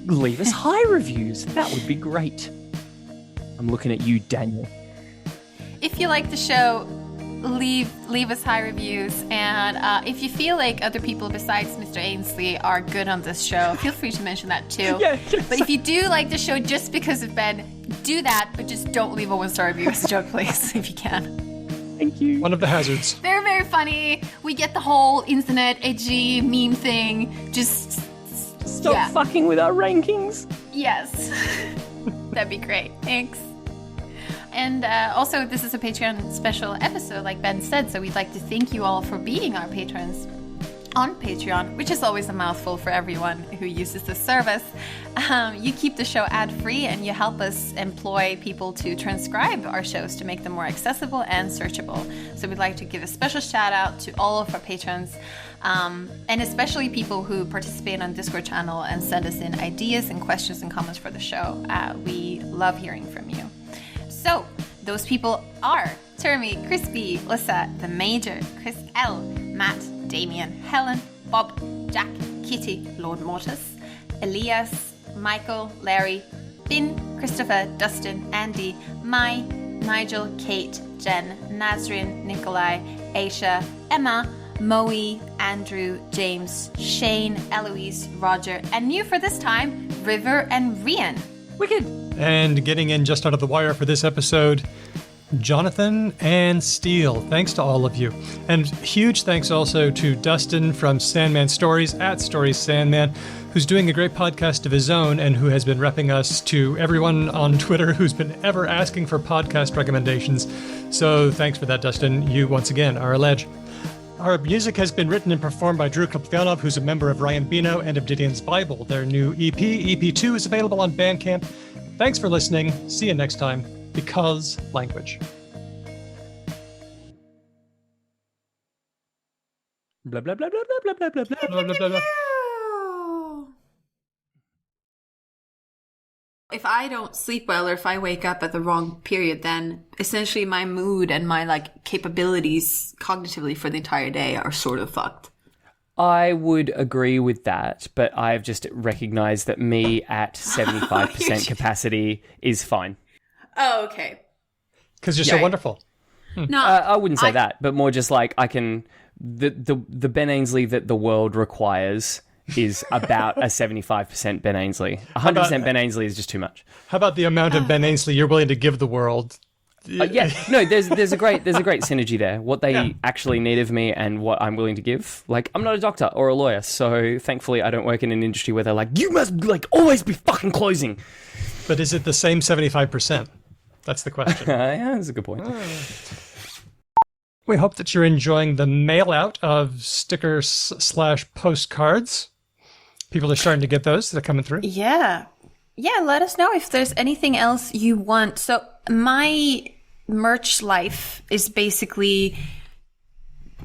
leave us high reviews. That would be great. I'm looking at you, Daniel. If you like the show, leave us high reviews, and if you feel like other people besides Mr. Ainsley are good on this show, feel free to mention that too. Yeah. But if you do like the show just because of Ben, do that, but just don't leave a 1-star review as a joke, please, if you can. Thank you. One of the hazards. They're very funny. We get the whole internet edgy meme thing. Just Stop fucking with our rankings. yes. That'd be great. Thanks. And also, this is a Patreon special episode, like Ben said, so we'd like to thank you all for being our patrons on Patreon, which is always a mouthful for everyone who uses this service. You keep the show ad-free, and you help us employ people to transcribe our shows to make them more accessible and searchable. So we'd like to give a special shout out to all of our patrons, and especially people who participate on Discord channel and send us in ideas and questions and comments for the show. We love hearing from you. So, those people are Termi, Crispy, Lissa, The Major, Chris L, Matt, Damien, Helen, Bob, Jack, Kitty, Lord Mortis, Elias, Michael, Larry, Finn, Christopher, Dustin, Andy, Mai, Nigel, Kate, Jen, Nazrin, Nikolai, Aisha, Emma, Moe, Andrew, James, Shane, Eloise, Roger, and new for this time, River and Rian. Wicked. And getting in just out of the wire for this episode, Jonathan and Steele. Thanks to all of you. And huge thanks also to Dustin from Sandman Stories, at Stories Sandman, who's doing a great podcast of his own and who has been repping us to everyone on Twitter who's been ever asking for podcast recommendations. So thanks for that, Dustin. You, once again, are a ledge. Our music has been written and performed by Drew Klopfyanov, who's a member of Ryan Bino and of Didion's Bible. Their new EP, EP2, is available on Bandcamp. Thanks for listening. See you next time. Because language. Blah, blah, blah, blah, blah, blah, blah, blah, blah, blah, blah, blah. If I don't sleep well, or if I wake up at the wrong period, then essentially my mood and my capabilities cognitively for the entire day are sort of fucked. I would agree with that, but I've just recognized that me at 75% capacity is fine. Oh, okay. Because you're so wonderful. No, I wouldn't say that, but more just like I can... The Ben Ainsley that the world requires is about a 75% Ben Ainsley. 100% Ben Ainsley is just too much. How about the amount of Ben Ainsley you're willing to give the world? Yeah, no, there's a great synergy there. What they actually need of me and what I'm willing to give. Like, I'm not a doctor or a lawyer, so thankfully I don't work in an industry where they're like, you must always be fucking closing. But is it the same 75%? That's the question. Yeah, that's a good point. We hope that you're enjoying the mail out of stickers/postcards. People are starting to get those. They're coming through. Yeah, let us know if there's anything else you want. So my merch life is basically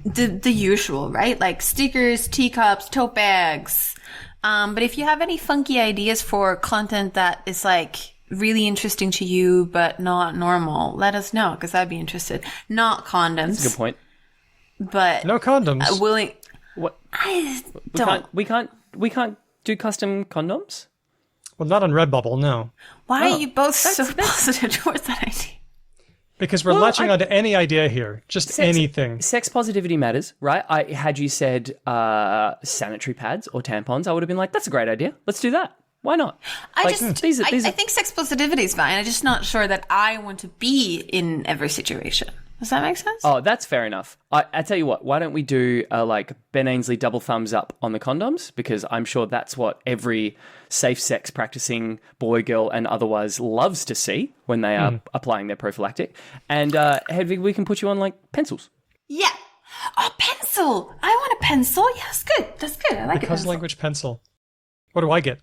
the usual, right? Like stickers, teacups, tote bags. But if you have any funky ideas for content that is really interesting to you but not normal, let us know, because I'd be interested. Not condoms. That's a good point. But no condoms. Willing. What? I don't. We can't do custom condoms? Well, not on Redbubble, no. Why are you both so positive towards that idea? Because we're latching onto any idea here. Just anything. Sex positivity matters, right? Had you said sanitary pads or tampons, I would have been like, that's a great idea. Let's do that. Why not? I think sex positivity is fine. I'm just not sure that I want to be in every situation. Does that make sense? Oh, that's fair enough. I tell you what, why don't we do Ben Ainsley double thumbs up on the condoms? Because I'm sure that's what every safe sex practicing boy, girl, and otherwise loves to see when they are applying their prophylactic. And Hedvig, we can put you on pencils. Yeah. Oh, pencil. I want a pencil. Yeah, that's good. That's good. I like Because a pencil. language pencil. What do I get?